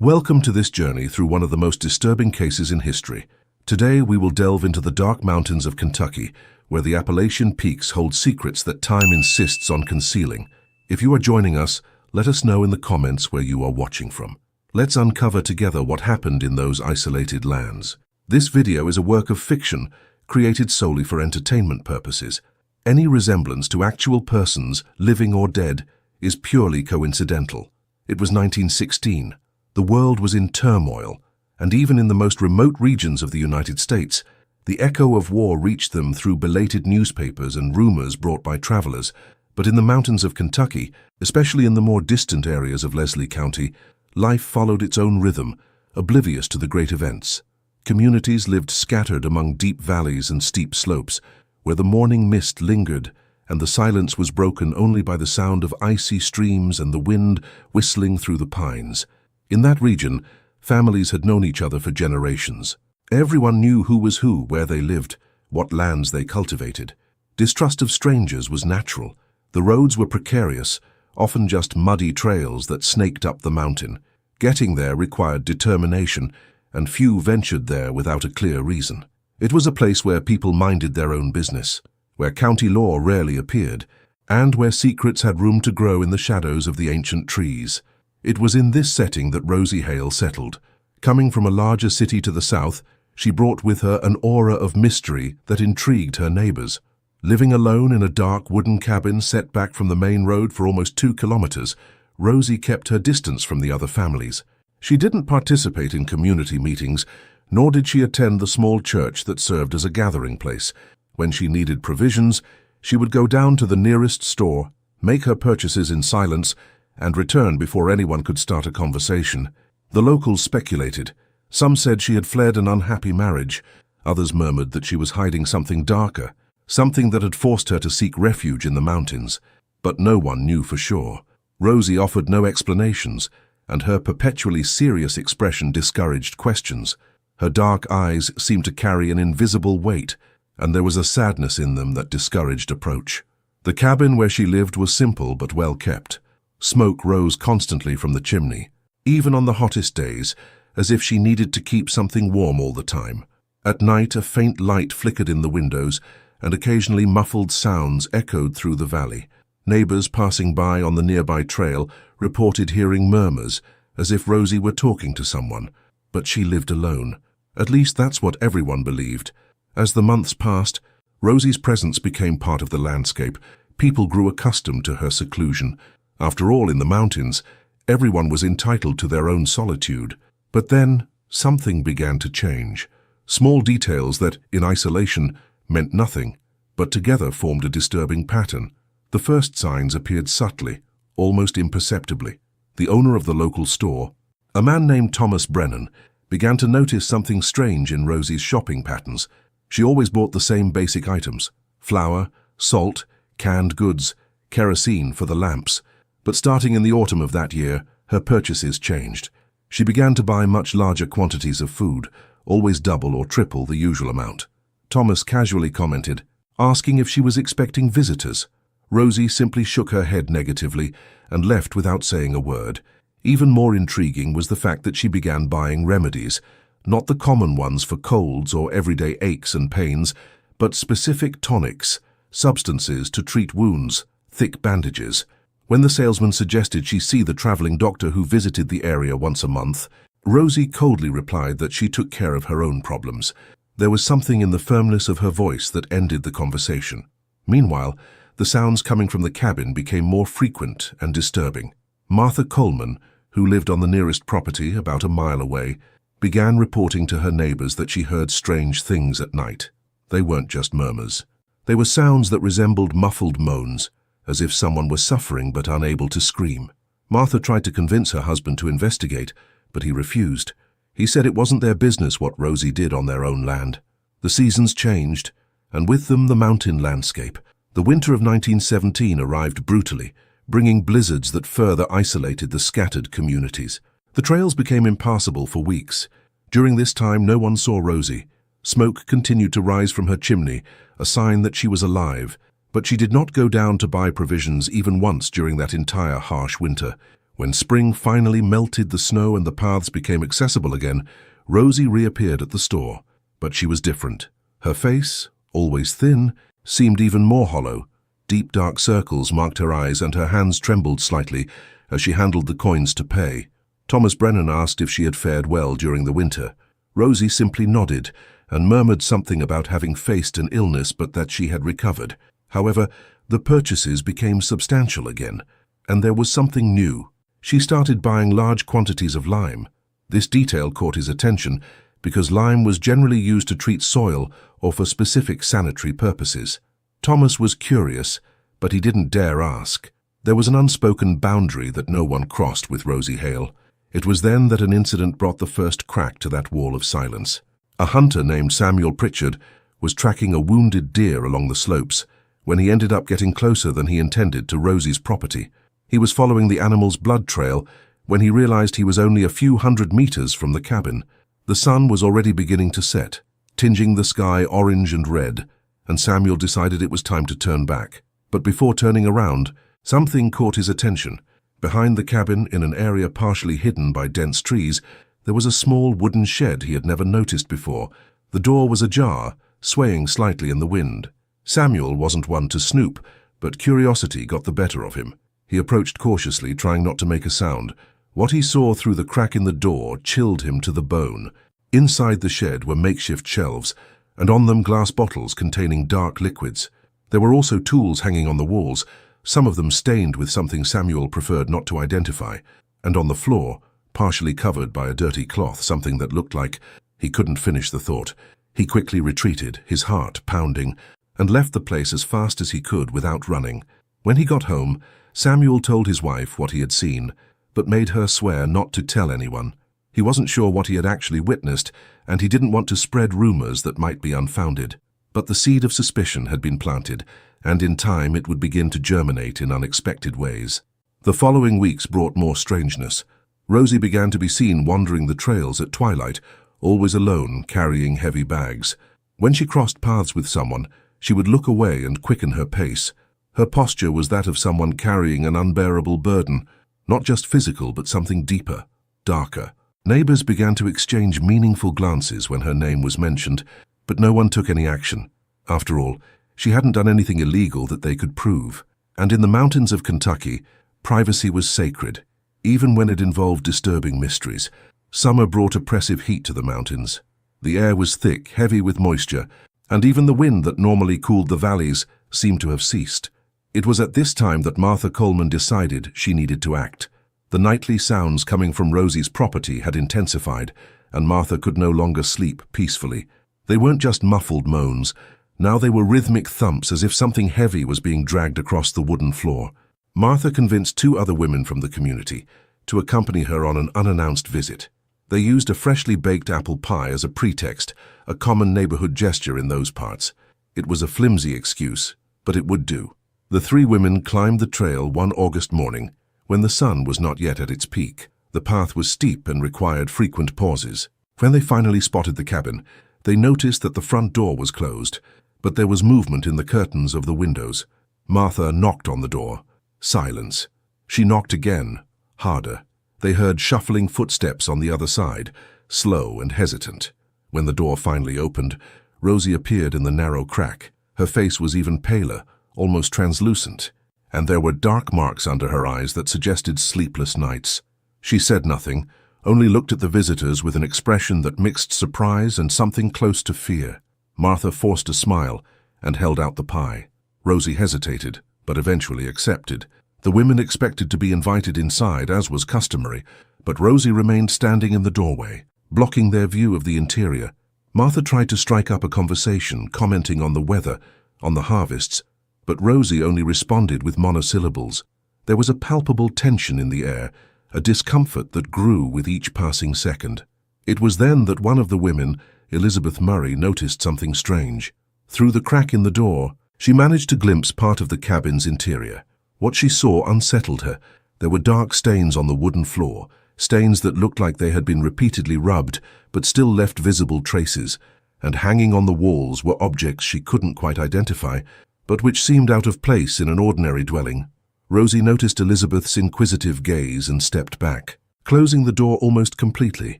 Welcome to this journey through one of the most disturbing cases in history. Today we will delve into the dark mountains of Kentucky, where the Appalachian peaks hold secrets that time insists on concealing. If you are joining us, let us know in the comments where you are watching from. Let's uncover together what happened in those isolated lands. This video is a work of fiction, created solely for entertainment purposes. Any resemblance to actual persons, living or dead, is purely coincidental. It was 1916. The world was in turmoil, and even in the most remote regions of the United States, the echo of war reached them through belated newspapers and rumors brought by travelers. But in the mountains of Kentucky, especially in the more distant areas of Leslie County, life followed its own rhythm, oblivious to the great events. Communities lived scattered among deep valleys and steep slopes, where the morning mist lingered, and the silence was broken only by the sound of icy streams and the wind whistling through the pines. In that region, families had known each other for generations. Everyone knew who was who, where they lived, what lands they cultivated. Distrust of strangers was natural. The roads were precarious, often just muddy trails that snaked up the mountain. Getting there required determination, and few ventured there without a clear reason. It was a place where people minded their own business, where county law rarely appeared, and where secrets had room to grow in the shadows of the ancient trees. It was in this setting that Rosie Hale settled. Coming from a larger city to the south, she brought with her an aura of mystery that intrigued her neighbors. Living alone in a dark wooden cabin set back from the main road for almost 2 kilometers, Rosie kept her distance from the other families. She didn't participate in community meetings, nor did she attend the small church that served as a gathering place. When she needed provisions, she would go down to the nearest store, make her purchases in silence, and return before anyone could start a conversation. The locals speculated. Some said she had fled an unhappy marriage. Others murmured that she was hiding something darker, something that had forced her to seek refuge in the mountains. But no one knew for sure. Rosie offered no explanations, and her perpetually serious expression discouraged questions. Her dark eyes seemed to carry an invisible weight, and there was a sadness in them that discouraged approach. The cabin where she lived was simple but well kept. Smoke rose constantly from the chimney, even on the hottest days, as if she needed to keep something warm all the time. At night, a faint light flickered in the windows, and occasionally muffled sounds echoed through the valley. Neighbors passing by on the nearby trail reported hearing murmurs, as if Rosie were talking to someone. But she lived alone. At least that's what everyone believed. As the months passed, Rosie's presence became part of the landscape. People grew accustomed to her seclusion. After all, in the mountains, everyone was entitled to their own solitude. But then, something began to change. Small details that, in isolation, meant nothing, but together formed a disturbing pattern. The first signs appeared subtly, almost imperceptibly. The owner of the local store, a man named Thomas Brennan, began to notice something strange in Rosie's shopping patterns. She always bought the same basic items: flour, salt, canned goods, kerosene for the lamps. But starting in the autumn of that year, her purchases changed. She began to buy much larger quantities of food, always double or triple the usual amount. Thomas casually commented, asking if she was expecting visitors. Rosie simply shook her head negatively and left without saying a word. Even more intriguing was the fact that she began buying remedies, not the common ones for colds or everyday aches and pains, but specific tonics, substances to treat wounds, thick bandages. When the salesman suggested she see the traveling doctor who visited the area once a month, Rosie coldly replied that she took care of her own problems. There was something in the firmness of her voice that ended the conversation. Meanwhile, the sounds coming from the cabin became more frequent and disturbing. Martha Coleman, who lived on the nearest property about a mile away, began reporting to her neighbors that she heard strange things at night. They weren't just murmurs. They were sounds that resembled muffled moans, as if someone was suffering but unable to scream. Martha tried to convince her husband to investigate, but he refused. He said it wasn't their business what Rosie did on their own land. The seasons changed, and with them the mountain landscape. The winter of 1917 arrived brutally, bringing blizzards that further isolated the scattered communities. The trails became impassable for weeks. During this time, no one saw Rosie. Smoke continued to rise from her chimney, a sign that she was alive, but she did not go down to buy provisions even once during that entire harsh winter. When spring finally melted the snow and the paths became accessible again, Rosie reappeared at the store. But she was different. Her face, always thin, seemed even more hollow. Deep dark circles marked her eyes and her hands trembled slightly as she handled the coins to pay. Thomas Brennan asked if she had fared well during the winter. Rosie simply nodded and murmured something about having faced an illness but that she had recovered. However, the purchases became substantial again, and there was something new. She started buying large quantities of lime. This detail caught his attention because lime was generally used to treat soil or for specific sanitary purposes. Thomas was curious, but he didn't dare ask. There was an unspoken boundary that no one crossed with Rosie Hale. It was then that an incident brought the first crack to that wall of silence. A hunter named Samuel Pritchard was tracking a wounded deer along the slopes when he ended up getting closer than he intended to Rosie's property. He was following the animal's blood trail when he realized he was only a few hundred meters from the cabin. The sun was already beginning to set, tinging the sky orange and red, and Samuel decided it was time to turn back. But before turning around, something caught his attention. Behind the cabin, in an area partially hidden by dense trees, there was a small wooden shed he had never noticed before. The door was ajar, swaying slightly in the wind. Samuel wasn't one to snoop, but curiosity got the better of him. He approached cautiously, trying not to make a sound. What he saw through the crack in the door chilled him to the bone. Inside the shed were makeshift shelves, and on them glass bottles containing dark liquids. There were also tools hanging on the walls, some of them stained with something Samuel preferred not to identify, and on the floor, partially covered by a dirty cloth, something that looked like— He couldn't finish the thought. He quickly retreated, his heart pounding, and left the place as fast as he could without running. When he got home, Samuel told his wife what he had seen, but made her swear not to tell anyone. He wasn't sure what he had actually witnessed, and he didn't want to spread rumors that might be unfounded. But the seed of suspicion had been planted, and in time it would begin to germinate in unexpected ways. The following weeks brought more strangeness. Rosie began to be seen wandering the trails at twilight, always alone, carrying heavy bags. When she crossed paths with someone, she would look away and quicken her pace. Her posture was that of someone carrying an unbearable burden, not just physical but something deeper, darker. Neighbors began to exchange meaningful glances when her name was mentioned, but no one took any action. After all, she hadn't done anything illegal that they could prove. And in the mountains of Kentucky, privacy was sacred, even when it involved disturbing mysteries. Summer brought oppressive heat to the mountains. The air was thick, heavy with moisture, and even the wind that normally cooled the valleys seemed to have ceased. It was at this time that Martha Coleman decided she needed to act. The nightly sounds coming from Rosie's property had intensified, and Martha could no longer sleep peacefully. They weren't just muffled moans. Now they were rhythmic thumps, as if something heavy was being dragged across the wooden floor. Martha convinced 2 other women from the community to accompany her on an unannounced visit. They used a freshly baked apple pie as a pretext, a common neighborhood gesture in those parts. It was a flimsy excuse, but it would do. The 3 women climbed the trail one August morning, when the sun was not yet at its peak. The path was steep and required frequent pauses. When they finally spotted the cabin, they noticed that the front door was closed, but there was movement in the curtains of the windows. Martha knocked on the door. Silence. She knocked again, harder. They heard shuffling footsteps on the other side, slow and hesitant. When the door finally opened, Rosie appeared in the narrow crack. Her face was even paler, almost translucent, and there were dark marks under her eyes that suggested sleepless nights. She said nothing, only looked at the visitors with an expression that mixed surprise and something close to fear. Martha forced a smile and held out the pie. Rosie hesitated, but eventually accepted. The women expected to be invited inside, as was customary, but Rosie remained standing in the doorway, blocking their view of the interior. Martha tried to strike up a conversation, commenting on the weather, on the harvests, but Rosie only responded with monosyllables. There was a palpable tension in the air, a discomfort that grew with each passing second. It was then that one of the women, Elizabeth Murray, noticed something strange. Through the crack in the door, she managed to glimpse part of the cabin's interior. What she saw unsettled her. There were dark stains on the wooden floor, stains that looked like they had been repeatedly rubbed, but still left visible traces, and hanging on the walls were objects she couldn't quite identify, but which seemed out of place in an ordinary dwelling. Rosie noticed Elizabeth's inquisitive gaze and stepped back, closing the door almost completely.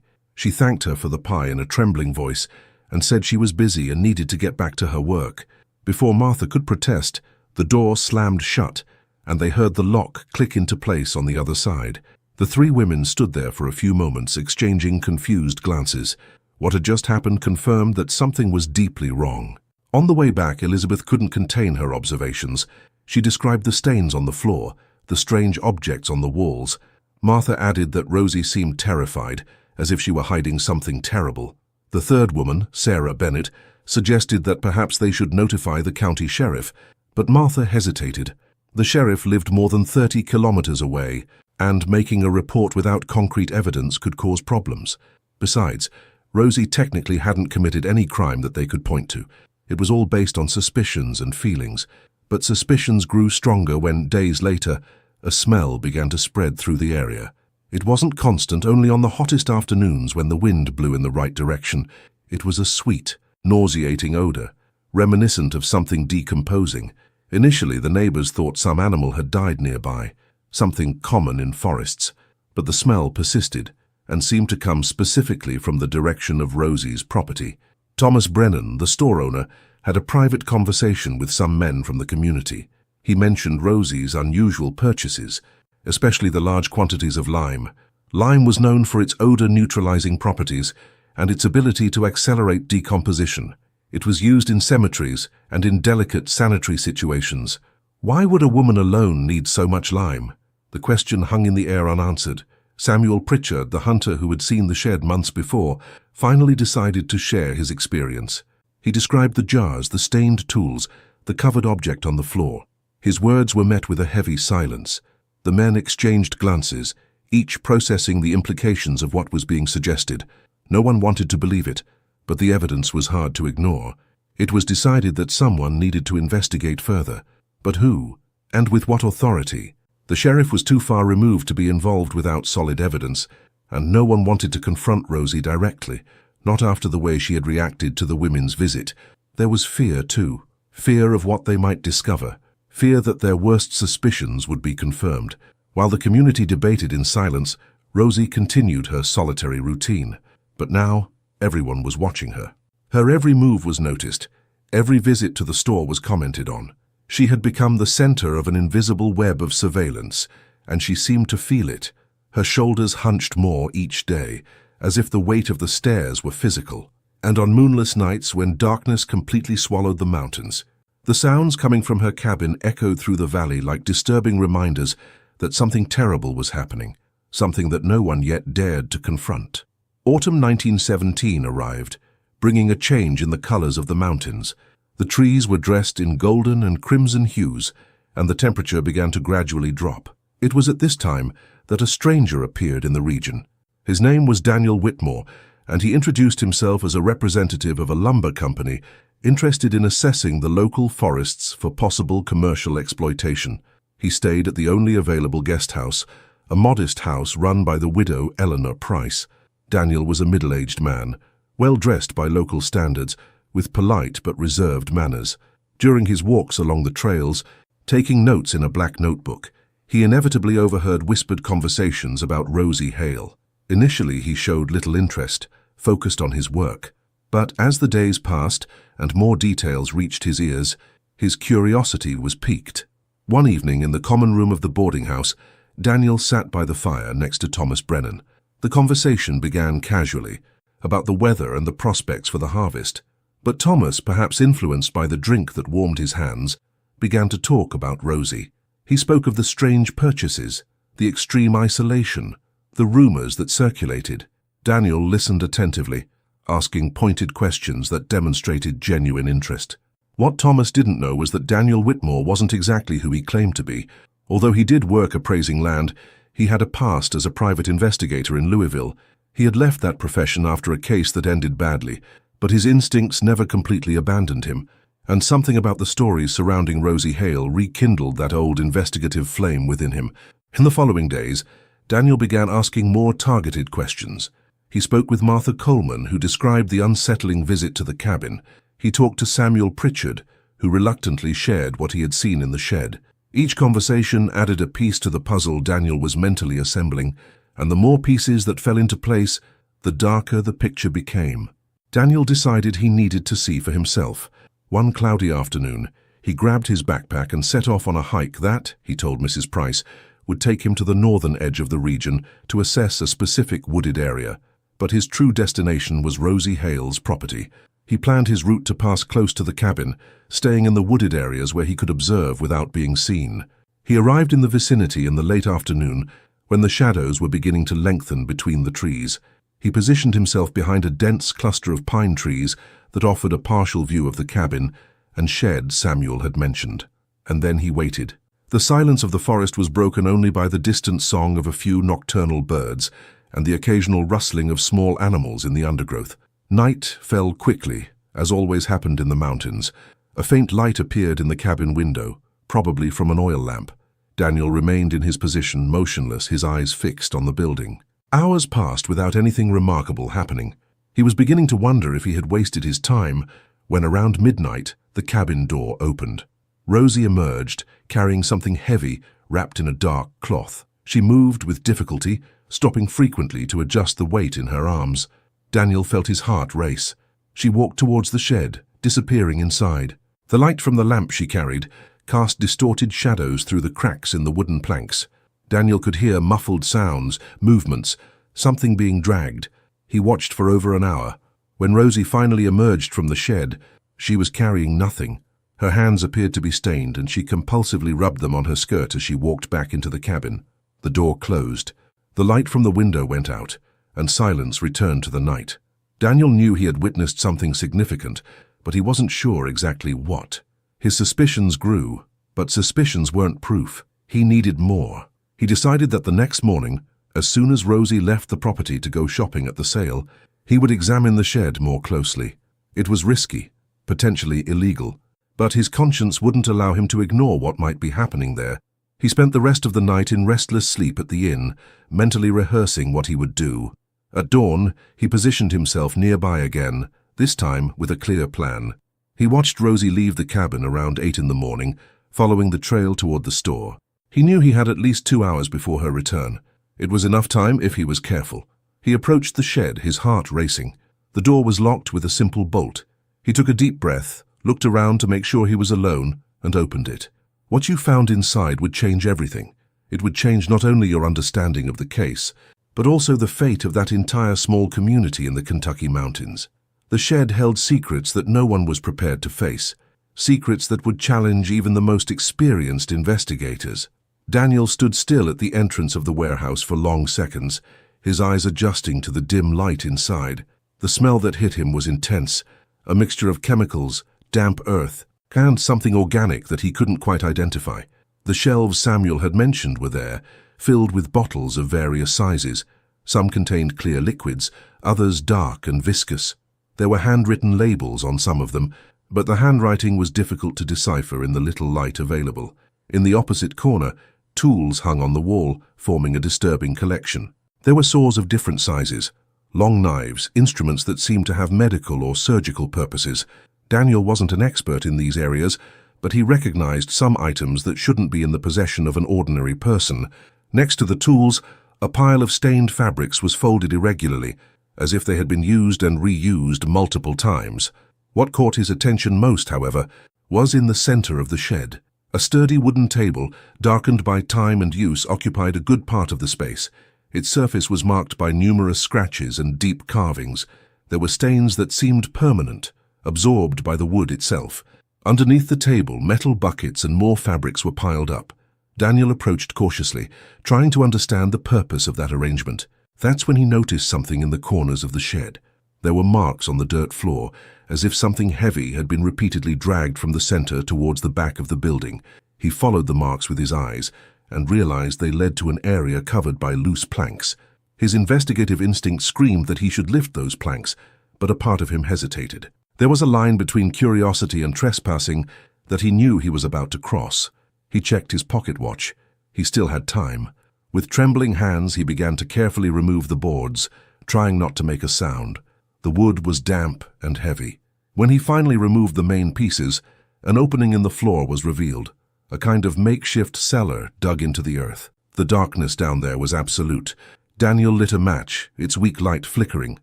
She thanked her for the pie in a trembling voice and said she was busy and needed to get back to her work. Before Martha could protest, the door slammed shut, and they heard the lock click into place on the other side. The three women stood there for a few moments, exchanging confused glances. What had just happened confirmed that something was deeply wrong. On the way back, Elizabeth couldn't contain her observations. She described the stains on the floor, the strange objects on the walls. Martha added that Rosie seemed terrified, as if she were hiding something terrible. The third woman, Sarah Bennett, suggested that perhaps they should notify the county sheriff, but Martha hesitated. The sheriff lived more than 30 kilometers away, and making a report without concrete evidence could cause problems. Besides, Rosie technically hadn't committed any crime that they could point to. It was all based on suspicions and feelings, but suspicions grew stronger when, days later, a smell began to spread through the area. It wasn't constant, only on the hottest afternoons when the wind blew in the right direction. It was a sweet, nauseating odor, reminiscent of something decomposing. Initially, the neighbors thought some animal had died nearby, something common in forests, but the smell persisted and seemed to come specifically from the direction of Rosie's property. Thomas Brennan, the store owner, had a private conversation with some men from the community. He mentioned Rosie's unusual purchases, especially the large quantities of lime. Lime was known for its odor-neutralizing properties and its ability to accelerate decomposition. It was used in cemeteries and in delicate sanitary situations. Why would a woman alone need so much lime? The question hung in the air unanswered. Samuel Pritchard, the hunter who had seen the shed months before, finally decided to share his experience. He described the jars, the stained tools, the covered object on the floor. His words were met with a heavy silence. The men exchanged glances, each processing the implications of what was being suggested. No one wanted to believe it, but the evidence was hard to ignore. It was decided that someone needed to investigate further. But who? And with what authority? The sheriff was too far removed to be involved without solid evidence, and no one wanted to confront Rosie directly, not after the way she had reacted to the women's visit. There was fear, too. Fear of what they might discover. Fear that their worst suspicions would be confirmed. While the community debated in silence, Rosie continued her solitary routine. But now, everyone was watching her. Her every move was noticed. Every visit to the store was commented on. She had become the center of an invisible web of surveillance, and she seemed to feel it. Her shoulders hunched more each day, as if the weight of the stairs were physical. And on moonless nights, when darkness completely swallowed the mountains, the sounds coming from her cabin echoed through the valley like disturbing reminders that something terrible was happening, something that no one yet dared to confront. Autumn 1917 arrived, bringing a change in the colors of the mountains. The trees were dressed in golden and crimson hues, and the temperature began to gradually drop. It was at this time that a stranger appeared in the region. His name was Daniel Whitmore, and he introduced himself as a representative of a lumber company interested in assessing the local forests for possible commercial exploitation. He stayed at the only available guest house, a modest house run by the widow Eleanor Price. Daniel was a middle-aged man, well-dressed by local standards, with polite but reserved manners. During his walks along the trails, taking notes in a black notebook, he inevitably overheard whispered conversations about Rosie Hale. Initially, he showed little interest, focused on his work. But as the days passed and more details reached his ears, his curiosity was piqued. One evening in the common room of the boarding house, Daniel sat by the fire next to Thomas Brennan. The conversation began casually, about the weather and the prospects for the harvest. But Thomas, perhaps influenced by the drink that warmed his hands, began to talk about Rosie. He spoke of the strange purchases, the extreme isolation, the rumors that circulated. Daniel listened attentively, asking pointed questions that demonstrated genuine interest. What Thomas didn't know was that Daniel Whitmore wasn't exactly who he claimed to be. Although he did work appraising land, he had a past as a private investigator in Louisville. He had left that profession after a case that ended badly, but his instincts never completely abandoned him, and something about the stories surrounding Rosie Hale rekindled that old investigative flame within him. In the following days, Daniel began asking more targeted questions. He spoke with Martha Coleman, who described the unsettling visit to the cabin. He talked to Samuel Pritchard, who reluctantly shared what he had seen in the shed. Each conversation added a piece to the puzzle Daniel was mentally assembling, and the more pieces that fell into place, the darker the picture became. Daniel decided he needed to see for himself. One cloudy afternoon, he grabbed his backpack and set off on a hike that, he told Mrs. Price, would take him to the northern edge of the region to assess a specific wooded area. But his true destination was Rosie Hale's property. He planned his route to pass close to the cabin, staying in the wooded areas where he could observe without being seen. He arrived in the vicinity in the late afternoon when the shadows were beginning to lengthen between the trees. He positioned himself behind a dense cluster of pine trees that offered a partial view of the cabin and shed Samuel had mentioned. And then he waited. The silence of the forest was broken only by the distant song of a few nocturnal birds and the occasional rustling of small animals in the undergrowth. Night fell quickly, as always happened in the mountains. A faint light appeared in the cabin window, probably from an oil lamp. Daniel remained in his position, motionless, his eyes fixed on the building. Hours passed without anything remarkable happening. He was beginning to wonder if he had wasted his time when around midnight the cabin door opened. Rosie emerged, carrying something heavy wrapped in a dark cloth. She moved with difficulty, stopping frequently to adjust the weight in her arms. Daniel felt his heart race. She walked towards the shed, disappearing inside. The light from the lamp she carried cast distorted shadows through the cracks in the wooden planks. Daniel could hear muffled sounds, movements, something being dragged. He watched for over an hour. When Rosie finally emerged from the shed, she was carrying nothing. Her hands appeared to be stained, and she compulsively rubbed them on her skirt as she walked back into the cabin. The door closed. The light from the window went out, and silence returned to the night. Daniel knew he had witnessed something significant, but he wasn't sure exactly what. His suspicions grew, but suspicions weren't proof. He needed more. He decided that the next morning, as soon as Rosie left the property to go shopping at the sale, he would examine the shed more closely. It was risky, potentially illegal, but his conscience wouldn't allow him to ignore what might be happening there. He spent the rest of the night in restless sleep at the inn, mentally rehearsing what he would do. At dawn, he positioned himself nearby again, this time with a clear plan. He watched Rosie leave the cabin around 8 in the morning, following the trail toward the store. He knew he had at least 2 hours before her return. It was enough time if he was careful. He approached the shed, his heart racing. The door was locked with a simple bolt. He took a deep breath, looked around to make sure he was alone, and opened it. What you found inside would change everything. It would change not only your understanding of the case, but also the fate of that entire small community in the Kentucky mountains. The shed held secrets that no one was prepared to face, secrets that would challenge even the most experienced investigators. Daniel stood still at the entrance of the warehouse for long seconds, his eyes adjusting to the dim light inside. The smell that hit him was intense, a mixture of chemicals, damp earth, and something organic that he couldn't quite identify. The shelves Samuel had mentioned were there, filled with bottles of various sizes. Some contained clear liquids, others dark and viscous. There were handwritten labels on some of them, but the handwriting was difficult to decipher in the little light available. In the opposite corner, tools hung on the wall, forming a disturbing collection. There were saws of different sizes, long knives, instruments that seemed to have medical or surgical purposes. Daniel wasn't an expert in these areas, but he recognized some items that shouldn't be in the possession of an ordinary person. Next to the tools, a pile of stained fabrics was folded irregularly, as if they had been used and reused multiple times. What caught his attention most, however, was in the center of the shed. A sturdy wooden table, darkened by time and use, occupied a good part of the space. Its surface was marked by numerous scratches and deep carvings. There were stains that seemed permanent, absorbed by the wood itself. Underneath the table, metal buckets and more fabrics were piled up. Daniel approached cautiously, trying to understand the purpose of that arrangement. That's when he noticed something in the corners of the shed. There were marks on the dirt floor, as if something heavy had been repeatedly dragged from the center towards the back of the building. He followed the marks with his eyes and realized they led to an area covered by loose planks. His investigative instinct screamed that he should lift those planks, but a part of him hesitated. There was a line between curiosity and trespassing that he knew he was about to cross. He checked his pocket watch. He still had time. With trembling hands, he began to carefully remove the boards, trying not to make a sound. The wood was damp and heavy. When he finally removed the main pieces, an opening in the floor was revealed. a kind of makeshift cellar dug into the earth. The darkness down there was absolute. Daniel lit a match, its weak light flickering.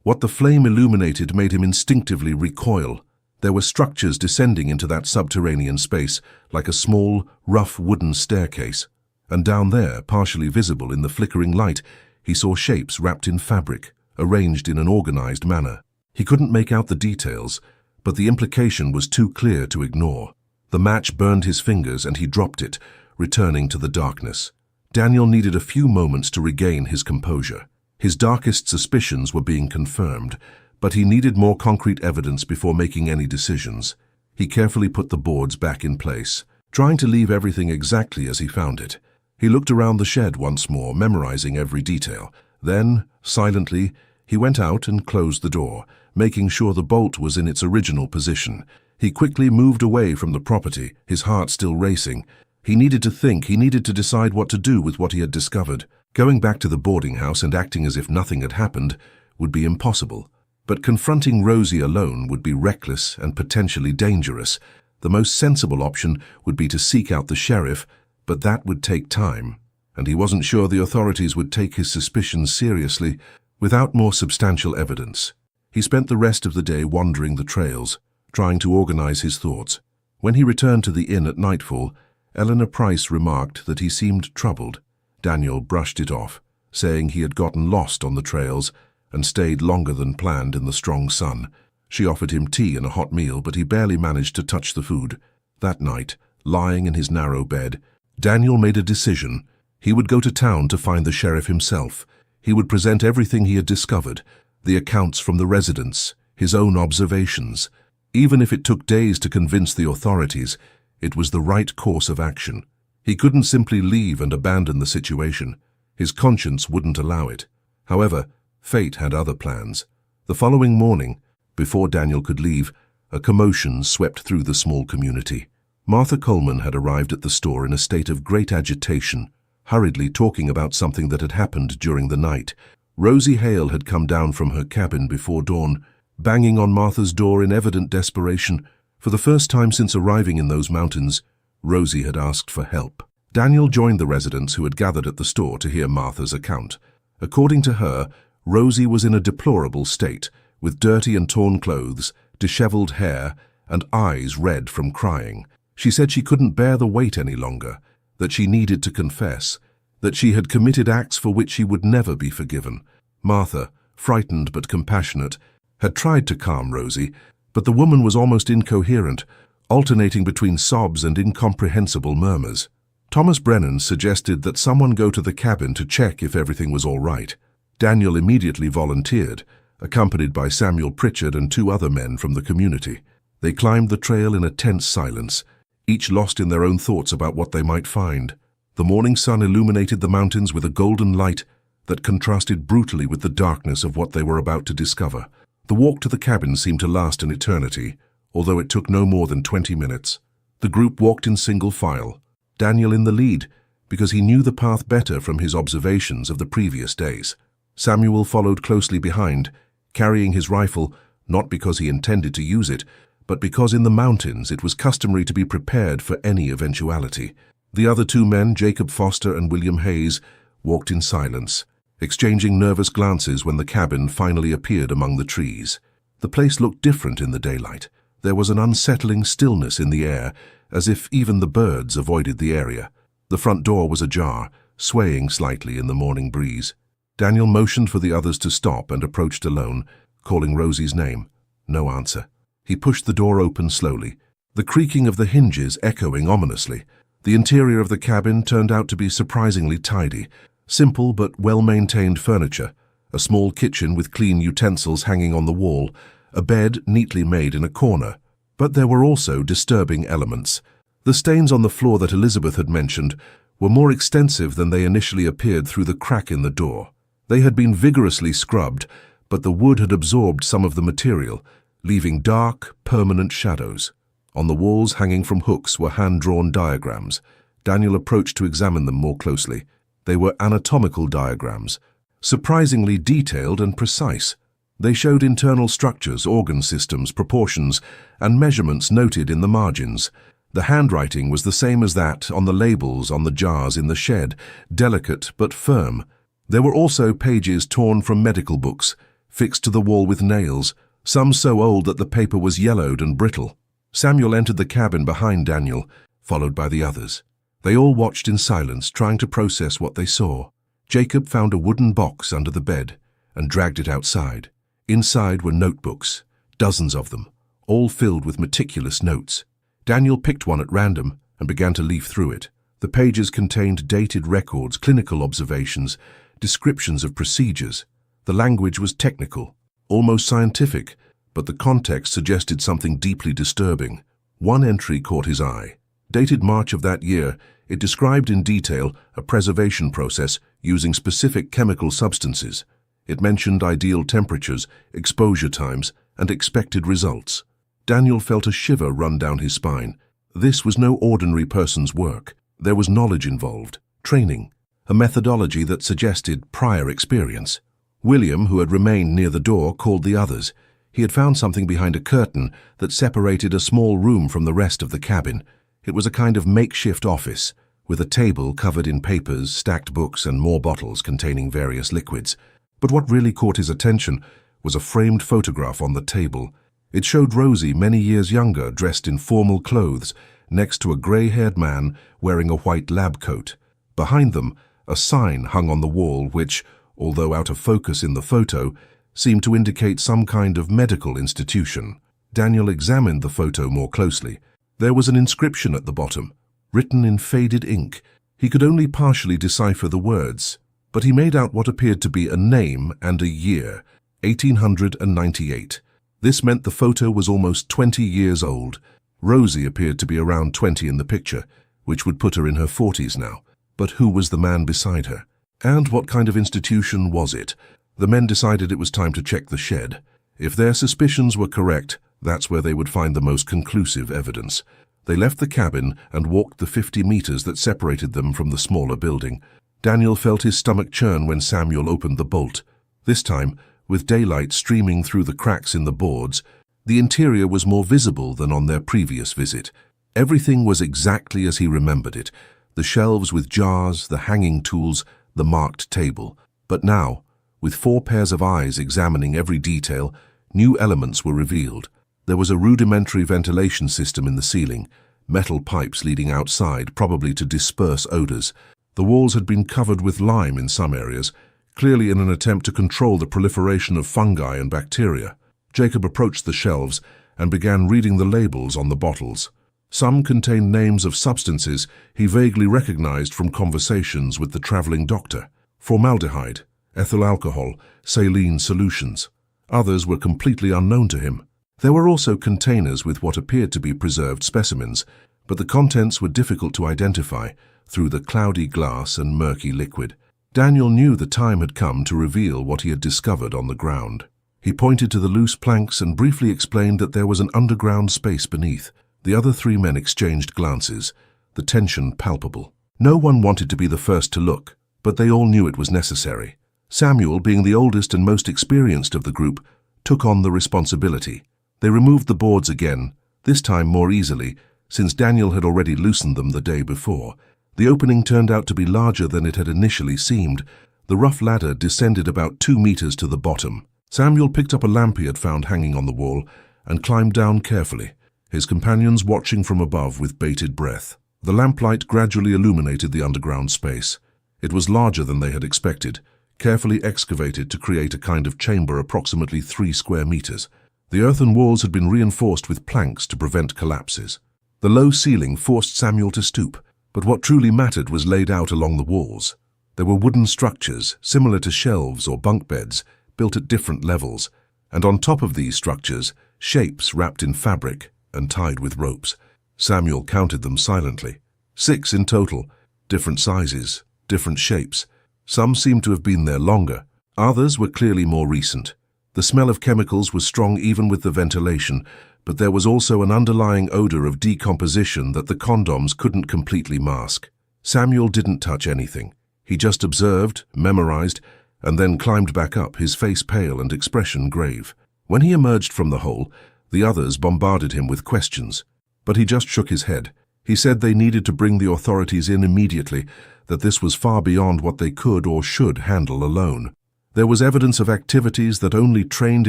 What the flame illuminated made him instinctively recoil. There were structures descending into that subterranean space, like a small, rough wooden staircase. And down there, partially visible in the flickering light, he saw shapes wrapped in fabric, arranged in an organized manner. He couldn't make out the details, but the implication was too clear to ignore. The match burned his fingers and he dropped it, returning to the darkness. Daniel needed a few moments to regain his composure. His darkest suspicions were being confirmed, but he needed more concrete evidence before making any decisions. He carefully put the boards back in place, trying to leave everything exactly as he found it. He looked around the shed once more, memorizing every detail. Then, silently, he went out and closed the door, making sure the bolt was in its original position. He quickly moved away from the property, his heart still racing. He needed to think, he needed to decide what to do with what he had discovered. Going back to the boarding house and acting as if nothing had happened would be impossible. But confronting Rosie alone would be reckless and potentially dangerous. The most sensible option would be to seek out the sheriff, but that would take time, and he wasn't sure the authorities would take his suspicions seriously without more substantial evidence. He spent the rest of the day wandering the trails, trying to organize his thoughts. When he returned to the inn at nightfall, Eleanor Price remarked that he seemed troubled. Daniel brushed it off, saying he had gotten lost on the trails and stayed longer than planned in the strong sun. She offered him tea and a hot meal, but he barely managed to touch the food. That night, lying in his narrow bed, Daniel made a decision. He would go to town to find the sheriff himself. He would present everything he had discovered, the accounts from the residents, his own observations. Even if it took days to convince the authorities, it was the right course of action. He couldn't simply leave and abandon the situation. His conscience wouldn't allow it. However, fate had other plans. The following morning, before Daniel could leave, a commotion swept through the small community. Martha Coleman had arrived at the store in a state of great agitation, hurriedly talking about something that had happened during the night. Rosie Hale had come down from her cabin before dawn, banging on Martha's door in evident desperation. For the first time since arriving in those mountains, Rosie had asked for help. Daniel joined the residents who had gathered at the store to hear Martha's account. According to her, Rosie was in a deplorable state, with dirty and torn clothes, disheveled hair, and eyes red from crying. She said she couldn't bear the weight any longer, that she needed to confess, that she had committed acts for which she would never be forgiven. Martha, frightened but compassionate, had tried to calm Rosie, but the woman was almost incoherent, alternating between sobs and incomprehensible murmurs. Thomas Brennan suggested that someone go to the cabin to check if everything was all right. Daniel immediately volunteered, accompanied by Samuel Pritchard and 2 other men from the community. They climbed the trail in a tense silence, each lost in their own thoughts about what they might find. The morning sun illuminated the mountains with a golden light that contrasted brutally with the darkness of what they were about to discover. The walk to the cabin seemed to last an eternity, although it took no more than 20 minutes. The group walked in single file, Daniel in the lead, because he knew the path better from his observations of the previous days. Samuel followed closely behind, carrying his rifle, not because he intended to use it, but because in the mountains it was customary to be prepared for any eventuality. The other 2 men, Jacob Foster and William Hayes, walked in silence, exchanging nervous glances when the cabin finally appeared among the trees. The place looked different in the daylight. There was an unsettling stillness in the air, as if even the birds avoided the area. The front door was ajar, swaying slightly in the morning breeze. Daniel motioned for the others to stop and approached alone, calling Rosie's name. No answer. He pushed the door open slowly, the creaking of the hinges echoing ominously. The interior of the cabin turned out to be surprisingly tidy. Simple but well-maintained furniture, a small kitchen with clean utensils hanging on the wall, a bed neatly made in a corner. But there were also disturbing elements. The stains on the floor that Elizabeth had mentioned were more extensive than they initially appeared through the crack in the door. They had been vigorously scrubbed, but the wood had absorbed some of the material, leaving dark, permanent shadows. On the walls hanging from hooks were hand-drawn diagrams. Daniel approached to examine them more closely. They were anatomical diagrams, surprisingly detailed and precise. They showed internal structures, organ systems, proportions, and measurements noted in the margins. The handwriting was the same as that on the labels on the jars in the shed, delicate but firm. There were also pages torn from medical books, fixed to the wall with nails, some so old that the paper was yellowed and brittle. Samuel entered the cabin behind Daniel, followed by the others. They all watched in silence, trying to process what they saw. Jacob found a wooden box under the bed and dragged it outside. Inside were notebooks, dozens of them, all filled with meticulous notes. Daniel picked one at random and began to leaf through it. The pages contained dated records, clinical observations, descriptions of procedures. The language was technical, almost scientific, but the context suggested something deeply disturbing. One entry caught his eye. Dated March of that year, it described in detail a preservation process using specific chemical substances. It mentioned ideal temperatures, exposure times, and expected results. Daniel felt a shiver run down his spine. This was no ordinary person's work. There was knowledge involved, training, a methodology that suggested prior experience. William, who had remained near the door, called the others. He had found something behind a curtain that separated a small room from the rest of the cabin. It was a kind of makeshift office, with a table covered in papers, stacked books, and more bottles containing various liquids. But what really caught his attention was a framed photograph on the table. It showed Rosie, many years younger, dressed in formal clothes, next to a grey-haired man wearing a white lab coat. Behind them, a sign hung on the wall which, although out of focus in the photo, seemed to indicate some kind of medical institution. Daniel examined the photo more closely. There was an inscription at the bottom, written in faded ink. He could only partially decipher the words, but he made out what appeared to be a name and a year, 1898. This meant the photo was almost 20 years old. Rosie appeared to be around 20 in the picture, which would put her in her 40s now. But who was the man beside her? And what kind of institution was it? The men decided it was time to check the shed. If their suspicions were correct, that's where they would find the most conclusive evidence. They left the cabin and walked the 50 meters that separated them from the smaller building. Daniel felt his stomach churn when Samuel opened the bolt. This time, with daylight streaming through the cracks in the boards, the interior was more visible than on their previous visit. Everything was exactly as he remembered it. The shelves with jars, the hanging tools, the marked table. But now, with 4 pairs of eyes examining every detail, new elements were revealed. There was a rudimentary ventilation system in the ceiling, metal pipes leading outside, probably to disperse odors. The walls had been covered with lime in some areas, clearly in an attempt to control the proliferation of fungi and bacteria. Jacob approached the shelves and began reading the labels on the bottles. Some contained names of substances he vaguely recognized from conversations with the traveling doctor. Formaldehyde, ethyl alcohol, saline solutions. Others were completely unknown to him. There were also containers with what appeared to be preserved specimens, but the contents were difficult to identify through the cloudy glass and murky liquid. Daniel knew the time had come to reveal what he had discovered on the ground. He pointed to the loose planks and briefly explained that there was an underground space beneath. The other 3 men exchanged glances, the tension palpable. No one wanted to be the first to look, but they all knew it was necessary. Samuel, being the oldest and most experienced of the group, took on the responsibility. They removed the boards again, this time more easily, since Daniel had already loosened them the day before. The opening turned out to be larger than it had initially seemed. The rough ladder descended about 2 meters to the bottom. Samuel picked up a lamp he had found hanging on the wall and climbed down carefully, his companions watching from above with bated breath. The lamplight gradually illuminated the underground space. It was larger than they had expected, carefully excavated to create a kind of chamber approximately 3 square meters. The earthen walls had been reinforced with planks to prevent collapses. The low ceiling forced Samuel to stoop, but what truly mattered was laid out along the walls. There were wooden structures, similar to shelves or bunk beds, built at different levels, and on top of these structures, shapes wrapped in fabric and tied with ropes. Samuel counted them silently. 6 in total, different sizes, different shapes. Some seemed to have been there longer, others were clearly more recent. The smell of chemicals was strong even with the ventilation, but there was also an underlying odor of decomposition that the condoms couldn't completely mask. Samuel didn't touch anything. He just observed, memorized, and then climbed back up, his face pale and expression grave. When he emerged from the hole, the others bombarded him with questions, but he just shook his head. He said they needed to bring the authorities in immediately, that this was far beyond what they could or should handle alone. There was evidence of activities that only trained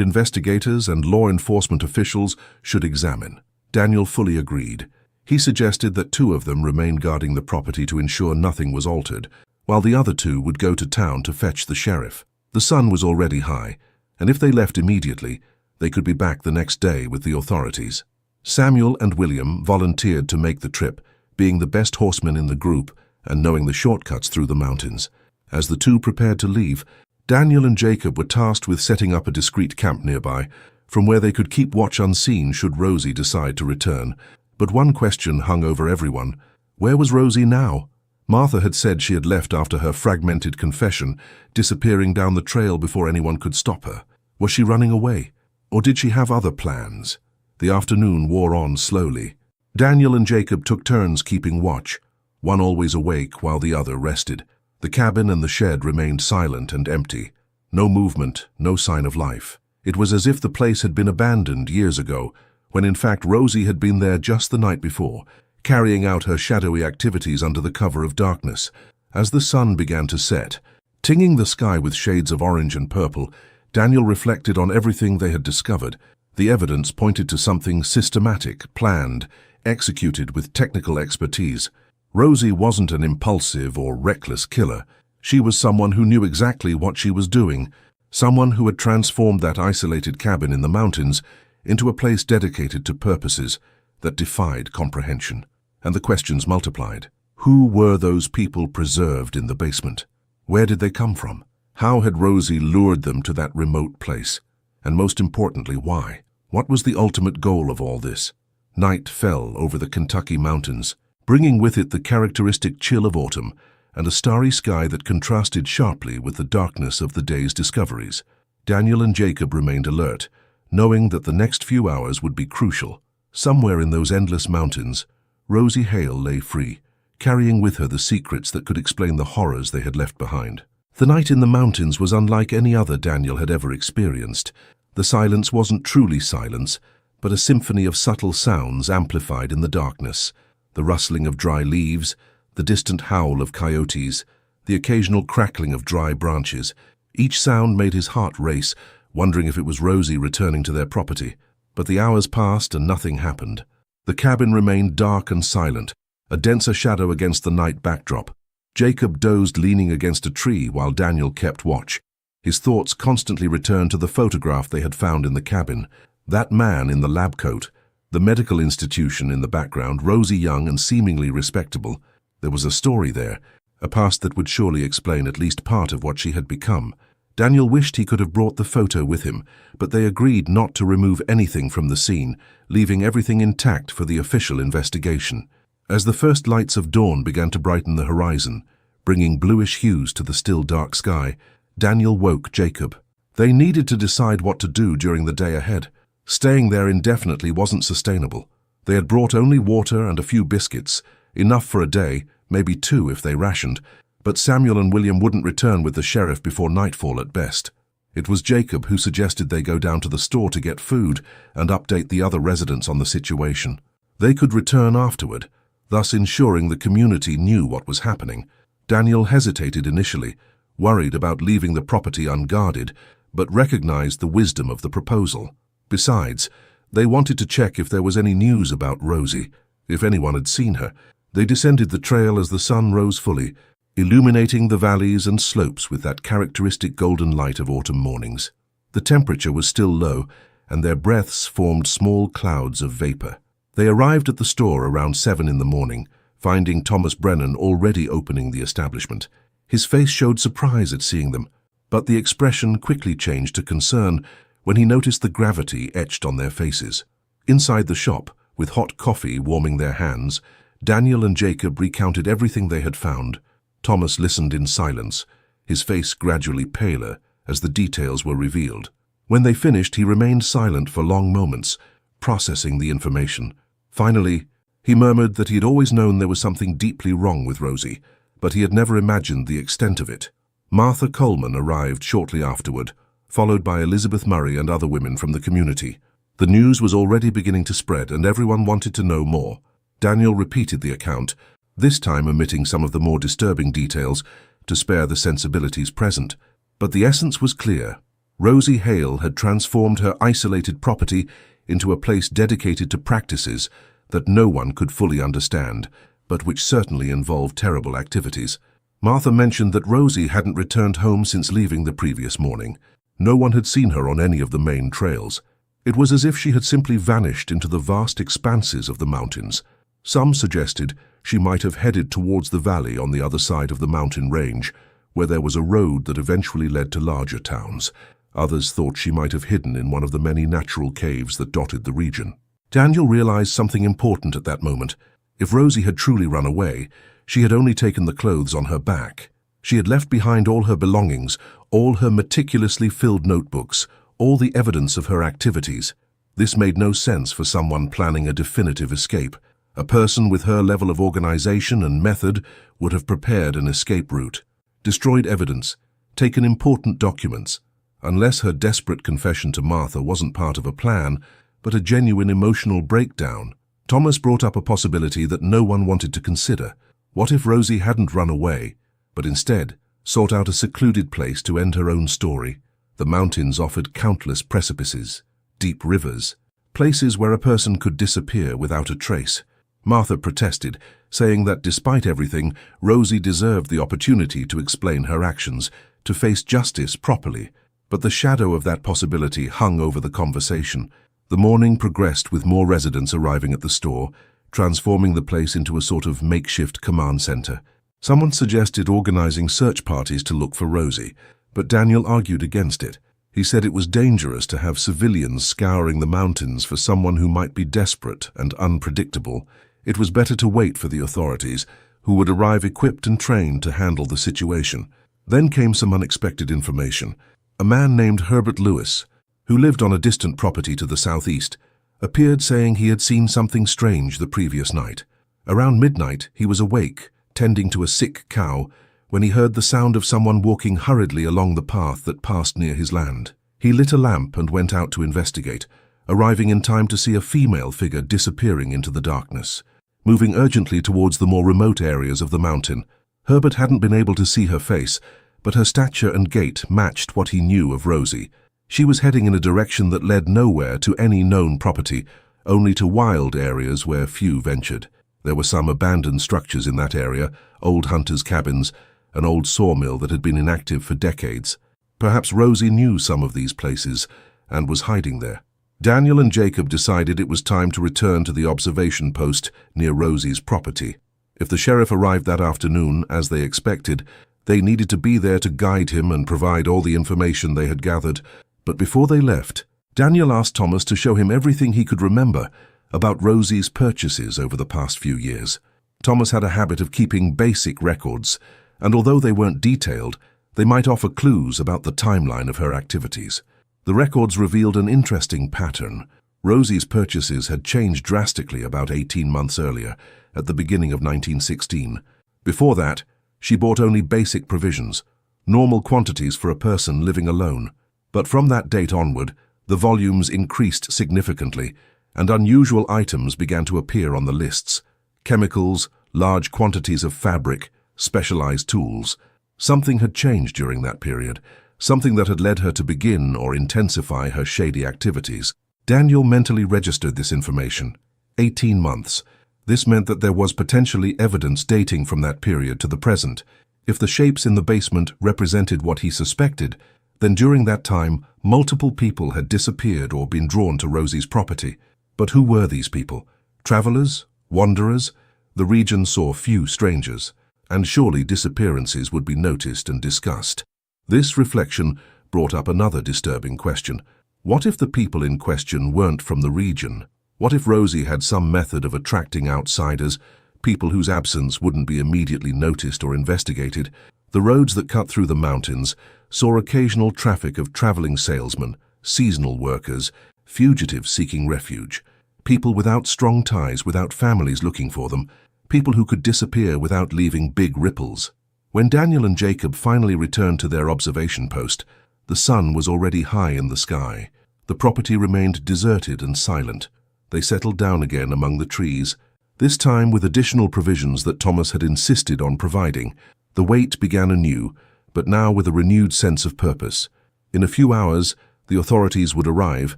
investigators and law enforcement officials should examine. Daniel fully agreed. He suggested that 2 of them remain guarding the property to ensure nothing was altered, while the other 2 would go to town to fetch the sheriff. The sun was already high, and if they left immediately, they could be back the next day with the authorities. Samuel and William volunteered to make the trip, being the best horsemen in the group and knowing the shortcuts through the mountains. As the 2 prepared to leave, Daniel and Jacob were tasked with setting up a discreet camp nearby, from where they could keep watch unseen should Rosie decide to return. But one question hung over everyone. Where was Rosie now? Martha had said she had left after her fragmented confession, disappearing down the trail before anyone could stop her. Was she running away? Or did she have other plans? The afternoon wore on slowly. Daniel and Jacob took turns keeping watch, one always awake while the other rested. The cabin and the shed remained silent and empty. No movement, no sign of life. It was as if the place had been abandoned years ago, when in fact Rosie had been there just the night before, carrying out her shadowy activities under the cover of darkness. As the sun began to set, tinging the sky with shades of orange and purple, Daniel reflected on everything they had discovered. The evidence pointed to something systematic, planned, executed with technical expertise. Rosie wasn't an impulsive or reckless killer. She was someone who knew exactly what she was doing, someone who had transformed that isolated cabin in the mountains into a place dedicated to purposes that defied comprehension. And the questions multiplied. Who were those people preserved in the basement? Where did they come from? How had Rosie lured them to that remote place? And most importantly, why? What was the ultimate goal of all this? Night fell over the Kentucky mountains, bringing with it the characteristic chill of autumn and a starry sky that contrasted sharply with the darkness of the day's discoveries. Daniel and Jacob remained alert, knowing that the next few hours would be crucial. Somewhere in those endless mountains, Rosie Hale lay free, carrying with her the secrets that could explain the horrors they had left behind. The night in the mountains was unlike any other Daniel had ever experienced. The silence wasn't truly silence, but a symphony of subtle sounds amplified in the darkness. The rustling of dry leaves, the distant howl of coyotes, the occasional crackling of dry branches. Each sound made his heart race, wondering if it was Rosie returning to their property. But the hours passed and nothing happened. The cabin remained dark and silent, a denser shadow against the night backdrop. Jacob dozed leaning against a tree while Daniel kept watch. His thoughts constantly returned to the photograph they had found in the cabin. That man in the lab coat, the medical institution in the background, Rosie young and seemingly respectable. There was a story there, a past that would surely explain at least part of what she had become. Daniel wished he could have brought the photo with him, but they agreed not to remove anything from the scene, leaving everything intact for the official investigation. As the first lights of dawn began to brighten the horizon, bringing bluish hues to the still dark sky, Daniel woke Jacob. They needed to decide what to do during the day ahead. Staying there indefinitely wasn't sustainable. They had brought only water and a few biscuits, enough for a day, maybe 2 if they rationed, but Samuel and William wouldn't return with the sheriff before nightfall at best. It was Jacob who suggested they go down to the store to get food and update the other residents on the situation. They could return afterward, thus ensuring the community knew what was happening. Daniel hesitated initially, worried about leaving the property unguarded, but recognized the wisdom of the proposal. Besides, they wanted to check if there was any news about Rosie, if anyone had seen her. They descended the trail as the sun rose fully, illuminating the valleys and slopes with that characteristic golden light of autumn mornings. The temperature was still low, and their breaths formed small clouds of vapor. They arrived at the store around 7 in the morning, finding Thomas Brennan already opening the establishment. His face showed surprise at seeing them, but the expression quickly changed to concern when he noticed the gravity etched on their faces. Inside the shop, with hot coffee warming their hands, Daniel and Jacob recounted everything they had found. Thomas listened in silence, his face gradually paler as the details were revealed. When they finished, he remained silent for long moments, processing the information. Finally, he murmured that he had always known there was something deeply wrong with Rosie, but he had never imagined the extent of it. Martha Coleman arrived shortly afterward, followed by Elizabeth Murray and other women from the community. The news was already beginning to spread, and everyone wanted to know more. Daniel repeated the account, this time omitting some of the more disturbing details to spare the sensibilities present. But the essence was clear. Rosie Hale had transformed her isolated property into a place dedicated to practices that no one could fully understand, but which certainly involved terrible activities. Martha mentioned that Rosie hadn't returned home since leaving the previous morning. No one had seen her on any of the main trails. It was as if she had simply vanished into the vast expanses of the mountains. Some suggested she might have headed towards the valley on the other side of the mountain range, where there was a road that eventually led to larger towns. Others thought she might have hidden in one of the many natural caves that dotted the region. Daniel realized something important at that moment. If Rosie had truly run away, she had only taken the clothes on her back. She had left behind all her belongings, all her meticulously filled notebooks, all the evidence of her activities. This made no sense for someone planning a definitive escape. A person with her level of organization and method would have prepared an escape route, destroyed evidence, taken important documents. Unless her desperate confession to Martha wasn't part of a plan, but a genuine emotional breakdown. Thomas brought up a possibility that no one wanted to consider. What if Rosie hadn't run away, but instead sought out a secluded place to end her own story? The mountains offered countless precipices, deep rivers, places where a person could disappear without a trace. Martha protested, saying that despite everything, Rosie deserved the opportunity to explain her actions, to face justice properly. But the shadow of that possibility hung over the conversation. The morning progressed with more residents arriving at the store, transforming the place into a sort of makeshift command center. Someone suggested organizing search parties to look for Rosie, but Daniel argued against it. He said it was dangerous to have civilians scouring the mountains for someone who might be desperate and unpredictable. It was better to wait for the authorities, who would arrive equipped and trained to handle the situation. Then came some unexpected information. A man named Herbert Lewis, who lived on a distant property to the southeast, appeared saying he had seen something strange the previous night. Around midnight, he was awake, tending to a sick cow, when he heard the sound of someone walking hurriedly along the path that passed near his land. He lit a lamp and went out to investigate, arriving in time to see a female figure disappearing into the darkness, moving urgently towards the more remote areas of the mountain. Herbert hadn't been able to see her face, but her stature and gait matched what he knew of Rosie. She was heading in a direction that led nowhere to any known property, only to wild areas where few ventured. There were some abandoned structures in that area, old hunters' cabins, an old sawmill that had been inactive for decades. Perhaps Rosie knew some of these places and was hiding there. Daniel and Jacob decided it was time to return to the observation post near Rosie's property. If the sheriff arrived that afternoon, as they expected, they needed to be there to guide him and provide all the information they had gathered. But before they left, Daniel asked Thomas to show him everything he could remember about Rosie's purchases over the past few years. Thomas had a habit of keeping basic records, and although they weren't detailed, they might offer clues about the timeline of her activities. The records revealed an interesting pattern. Rosie's purchases had changed drastically about 18 months earlier, at the beginning of 1916. Before that, she bought only basic provisions, normal quantities for a person living alone. But from that date onward, the volumes increased significantly, and unusual items began to appear on the lists. Chemicals, large quantities of fabric, specialized tools. Something had changed during that period, something that had led her to begin or intensify her shady activities. Daniel mentally registered this information. 18 months. This meant that there was potentially evidence dating from that period to the present. If the shapes in the basement represented what he suspected, then during that time, multiple people had disappeared or been drawn to Rosie's property. But who were these people? Travelers? Wanderers? The region saw few strangers, and surely disappearances would be noticed and discussed. This reflection brought up another disturbing question. What if the people in question weren't from the region? What if Rosie had some method of attracting outsiders, people whose absence wouldn't be immediately noticed or investigated? The roads that cut through the mountains saw occasional traffic of traveling salesmen, seasonal workers, fugitives seeking refuge, people without strong ties, without families looking for them, people who could disappear without leaving big ripples. When Daniel and Jacob finally returned to their observation post, the sun was already high in the sky. The property remained deserted and silent. They settled down again among the trees, this time with additional provisions that Thomas had insisted on providing. The wait began anew, but now with a renewed sense of purpose. In a few hours, the authorities would arrive,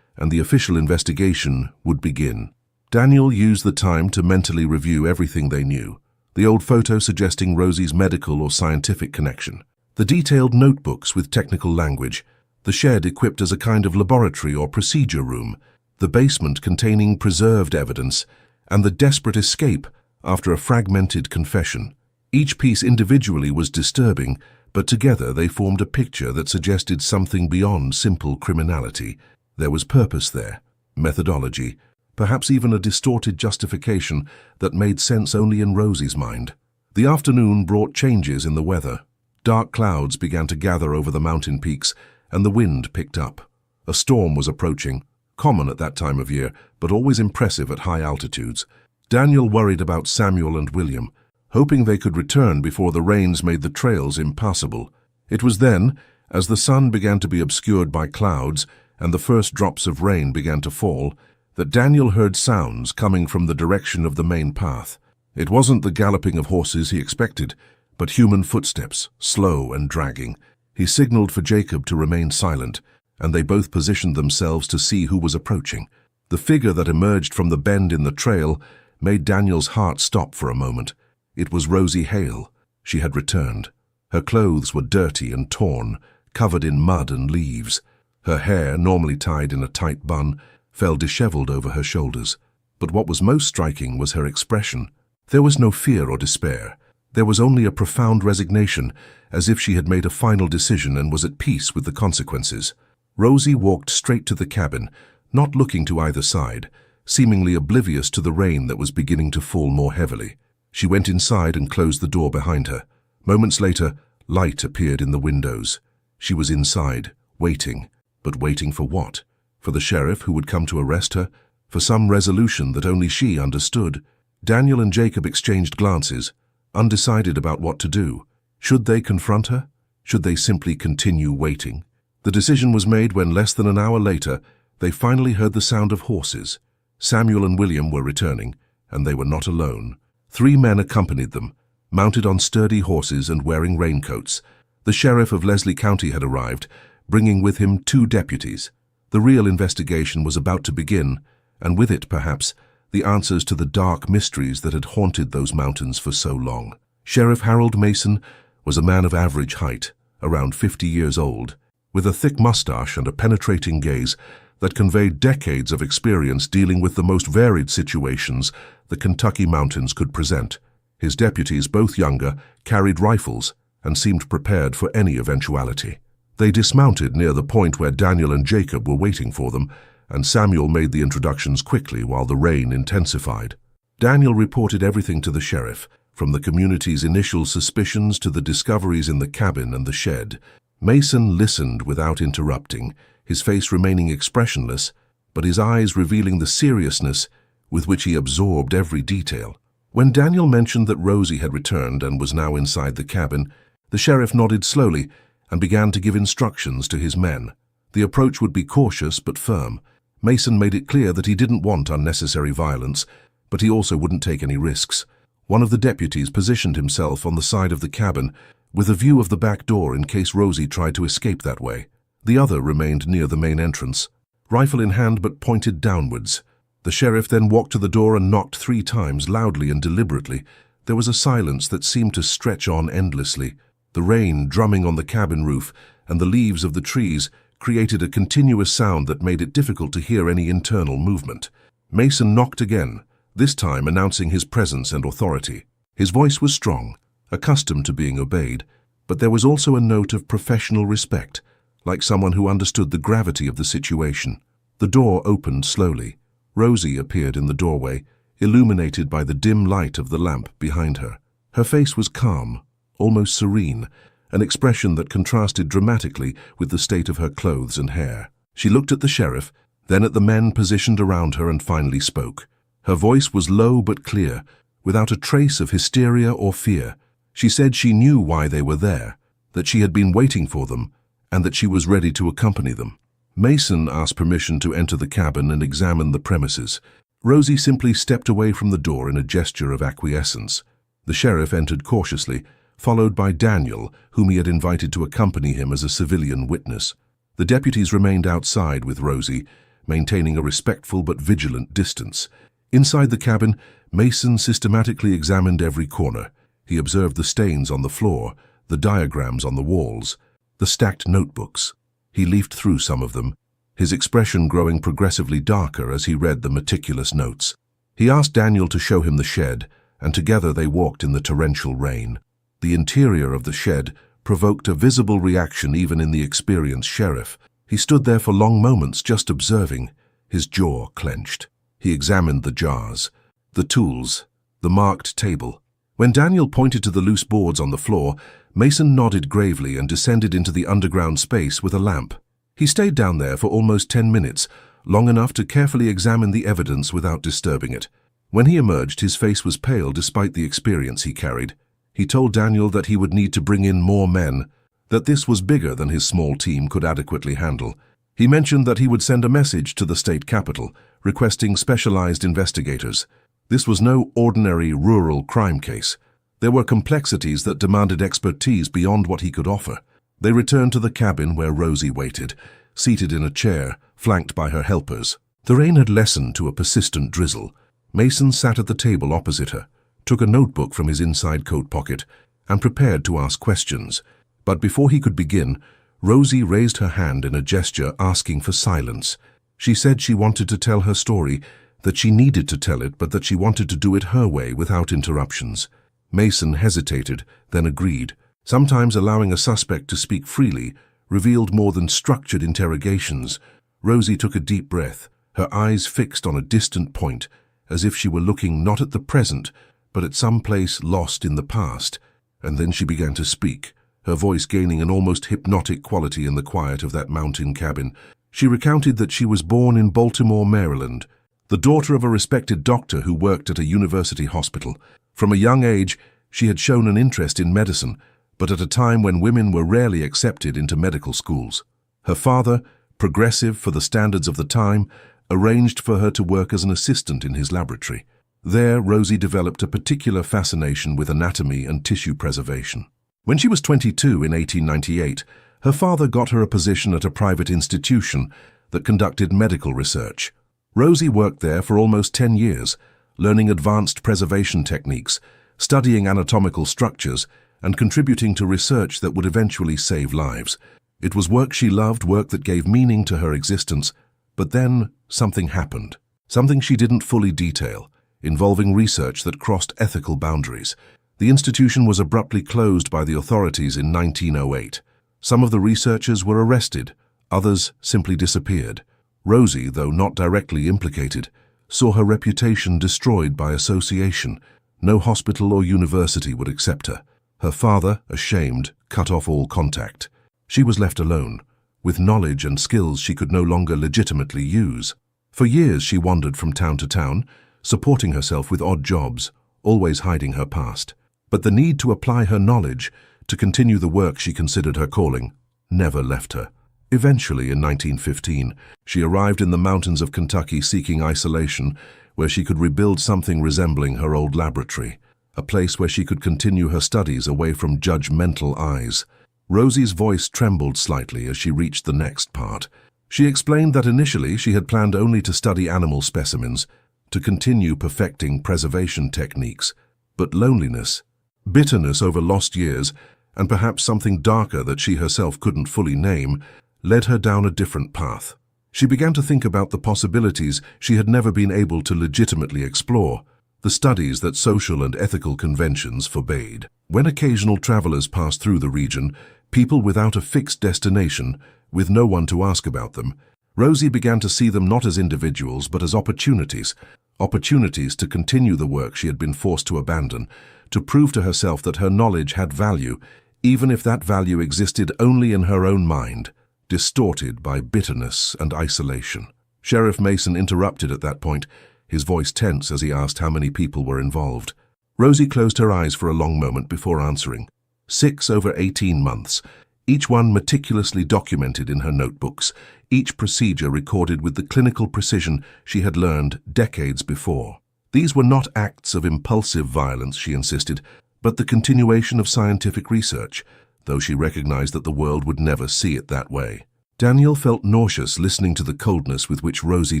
and the official investigation would begin. Daniel used the time to mentally review everything they knew. The old photo suggesting Rosie's medical or scientific connection. The detailed notebooks with technical language. The shed equipped as a kind of laboratory or procedure room. The basement containing preserved evidence. And the desperate escape after a fragmented confession. Each piece individually was disturbing, but together they formed a picture that suggested something beyond simple criminality. There was purpose there, methodology, perhaps even a distorted justification that made sense only in Rosie's mind. The afternoon brought changes in the weather. Dark clouds began to gather over the mountain peaks, and the wind picked up. A storm was approaching, common at that time of year, but always impressive at high altitudes. Daniel worried about Samuel and William, hoping they could return before the rains made the trails impassable. It was then, as the sun began to be obscured by clouds and the first drops of rain began to fall, that Daniel heard sounds coming from the direction of the main path. It wasn't the galloping of horses he expected, but human footsteps, slow and dragging. He signaled for Jacob to remain silent, and they both positioned themselves to see who was approaching. The figure that emerged from the bend in the trail made Daniel's heart stop for a moment. It was Rosie Hale. She had returned. Her clothes were dirty and torn, covered in mud and leaves. Her hair, normally tied in a tight bun, fell disheveled over her shoulders. But what was most striking was her expression. There was no fear or despair. There was only a profound resignation, as if she had made a final decision and was at peace with the consequences. Rosie walked straight to the cabin, not looking to either side, seemingly oblivious to the rain that was beginning to fall more heavily. She went inside and closed the door behind her. Moments later, light appeared in the windows. She was inside, waiting. But waiting for what? For the sheriff who would come to arrest her? For some resolution that only she understood? Daniel and Jacob exchanged glances, undecided about what to do. Should they confront her? Should they simply continue waiting? The decision was made when, less than an hour later, they finally heard the sound of horses. Samuel and William were returning, and they were not alone. 3 men accompanied them, mounted on sturdy horses and wearing raincoats. The sheriff of Leslie County had arrived, bringing with him 2 deputies. The real investigation was about to begin, and with it, perhaps, the answers to the dark mysteries that had haunted those mountains for so long. Sheriff Harold Mason was a man of average height, around 50 years old, with a thick mustache and a penetrating gaze that conveyed decades of experience dealing with the most varied situations the Kentucky mountains could present. His deputies, both younger, carried rifles and seemed prepared for any eventuality. They dismounted near the point where Daniel and Jacob were waiting for them, and Samuel made the introductions quickly while the rain intensified. Daniel reported everything to the sheriff, from the community's initial suspicions to the discoveries in the cabin and the shed. Mason listened without interrupting, his face remaining expressionless, but his eyes revealing the seriousness with which he absorbed every detail. When Daniel mentioned that Rosie had returned and was now inside the cabin, the sheriff nodded slowly and began to give instructions to his men. The approach would be cautious but firm. Mason made it clear that he didn't want unnecessary violence, but he also wouldn't take any risks. One of the deputies positioned himself on the side of the cabin, with a view of the back door in case Rosie tried to escape that way. The other remained near the main entrance, rifle in hand but pointed downwards. The sheriff then walked to the door and knocked 3 times, loudly and deliberately. There was a silence that seemed to stretch on endlessly. The rain drumming on the cabin roof and the leaves of the trees created a continuous sound that made it difficult to hear any internal movement. Mason knocked again, this time announcing his presence and authority. His voice was strong, accustomed to being obeyed, but there was also a note of professional respect, like someone who understood the gravity of the situation. The door opened slowly. Rosie appeared in the doorway, illuminated by the dim light of the lamp behind her. Her face was calm, almost serene, an expression that contrasted dramatically with the state of her clothes and hair. She looked at the sheriff, then at the men positioned around her, and finally spoke. Her voice was low but clear, without a trace of hysteria or fear. She said she knew why they were there, that she had been waiting for them, and that she was ready to accompany them. Mason asked permission to enter the cabin and examine the premises. Rosie simply stepped away from the door in a gesture of acquiescence. The sheriff entered cautiously, followed by Daniel, whom he had invited to accompany him as a civilian witness. The deputies remained outside with Rosie, maintaining a respectful but vigilant distance. Inside the cabin, Mason systematically examined every corner. He observed the stains on the floor, the diagrams on the walls, the stacked notebooks. He leafed through some of them, his expression growing progressively darker as he read the meticulous notes. He asked Daniel to show him the shed, and together they walked in the torrential rain. The interior of the shed provoked a visible reaction even in the experienced sheriff. He stood there for long moments just observing, his jaw clenched. He examined the jars, the tools, the marked table. When Daniel pointed to the loose boards on the floor, Mason nodded gravely and descended into the underground space with a lamp. He stayed down there for almost 10 minutes, long enough to carefully examine the evidence without disturbing it. When he emerged, his face was pale despite the experience he carried. He told Daniel that he would need to bring in more men, that this was bigger than his small team could adequately handle. He mentioned that he would send a message to the state capital, requesting specialized investigators. This was no ordinary rural crime case. There were complexities that demanded expertise beyond what he could offer. They returned to the cabin where Rosie waited, seated in a chair, flanked by her helpers. The rain had lessened to a persistent drizzle. Mason sat at the table opposite her, took a notebook from his inside coat pocket, and prepared to ask questions. But before he could begin, Rosie raised her hand in a gesture asking for silence. She said she wanted to tell her story, that she needed to tell it, but that she wanted to do it her way without interruptions. Mason hesitated, then agreed. Sometimes allowing a suspect to speak freely revealed more than structured interrogations. Rosie took a deep breath, her eyes fixed on a distant point, as if she were looking not at the present, but at some place lost in the past. And then she began to speak, her voice gaining an almost hypnotic quality in the quiet of that mountain cabin. She recounted that she was born in Baltimore, Maryland, the daughter of a respected doctor who worked at a university hospital. From a young age, she had shown an interest in medicine, but at a time when women were rarely accepted into medical schools. Her father, progressive for the standards of the time, arranged for her to work as an assistant in his laboratory. There, Rosie developed a particular fascination with anatomy and tissue preservation. When she was 22 in 1898, her father got her a position at a private institution that conducted medical research. Rosie worked there for almost 10 years, learning advanced preservation techniques, studying anatomical structures, and contributing to research that would eventually save lives. It was work she loved, work that gave meaning to her existence. But then something happened, something she didn't fully detail, involving research that crossed ethical boundaries. The institution was abruptly closed by the authorities in 1908. Some of the researchers were arrested, others simply disappeared. Rosie, though not directly implicated, saw her reputation destroyed by association. No hospital or university would accept her. Her father, ashamed, cut off all contact. She was left alone, with knowledge and skills she could no longer legitimately use. For years she wandered from town to town, supporting herself with odd jobs, always hiding her past. But the need to apply her knowledge, to continue the work she considered her calling, never left her. Eventually, in 1915, she arrived in the mountains of Kentucky seeking isolation, where she could rebuild something resembling her old laboratory, a place where she could continue her studies away from judgmental eyes. Rosie's voice trembled slightly as she reached the next part. She explained that initially she had planned only to study animal specimens, to continue perfecting preservation techniques. But loneliness, bitterness over lost years, and perhaps something darker that she herself couldn't fully name, led her down a different path. She began to think about the possibilities she had never been able to legitimately explore, the studies that social and ethical conventions forbade. When occasional travelers passed through the region, people without a fixed destination, with no one to ask about them, Rosie began to see them not as individuals but as opportunities to continue the work she had been forced to abandon, to prove to herself that her knowledge had value, even if that value existed only in her own mind, distorted by bitterness and isolation. Sheriff Mason interrupted at that point, his voice tense as he asked how many people were involved. Rosie closed her eyes for a long moment before answering. 6 over 18 months. each one meticulously documented in her notebooks, each procedure recorded with the clinical precision she had learned decades before. These were not acts of impulsive violence, she insisted, but the continuation of scientific research, though she recognized that the world would never see it that way. Daniel felt nauseous listening to the coldness with which Rosie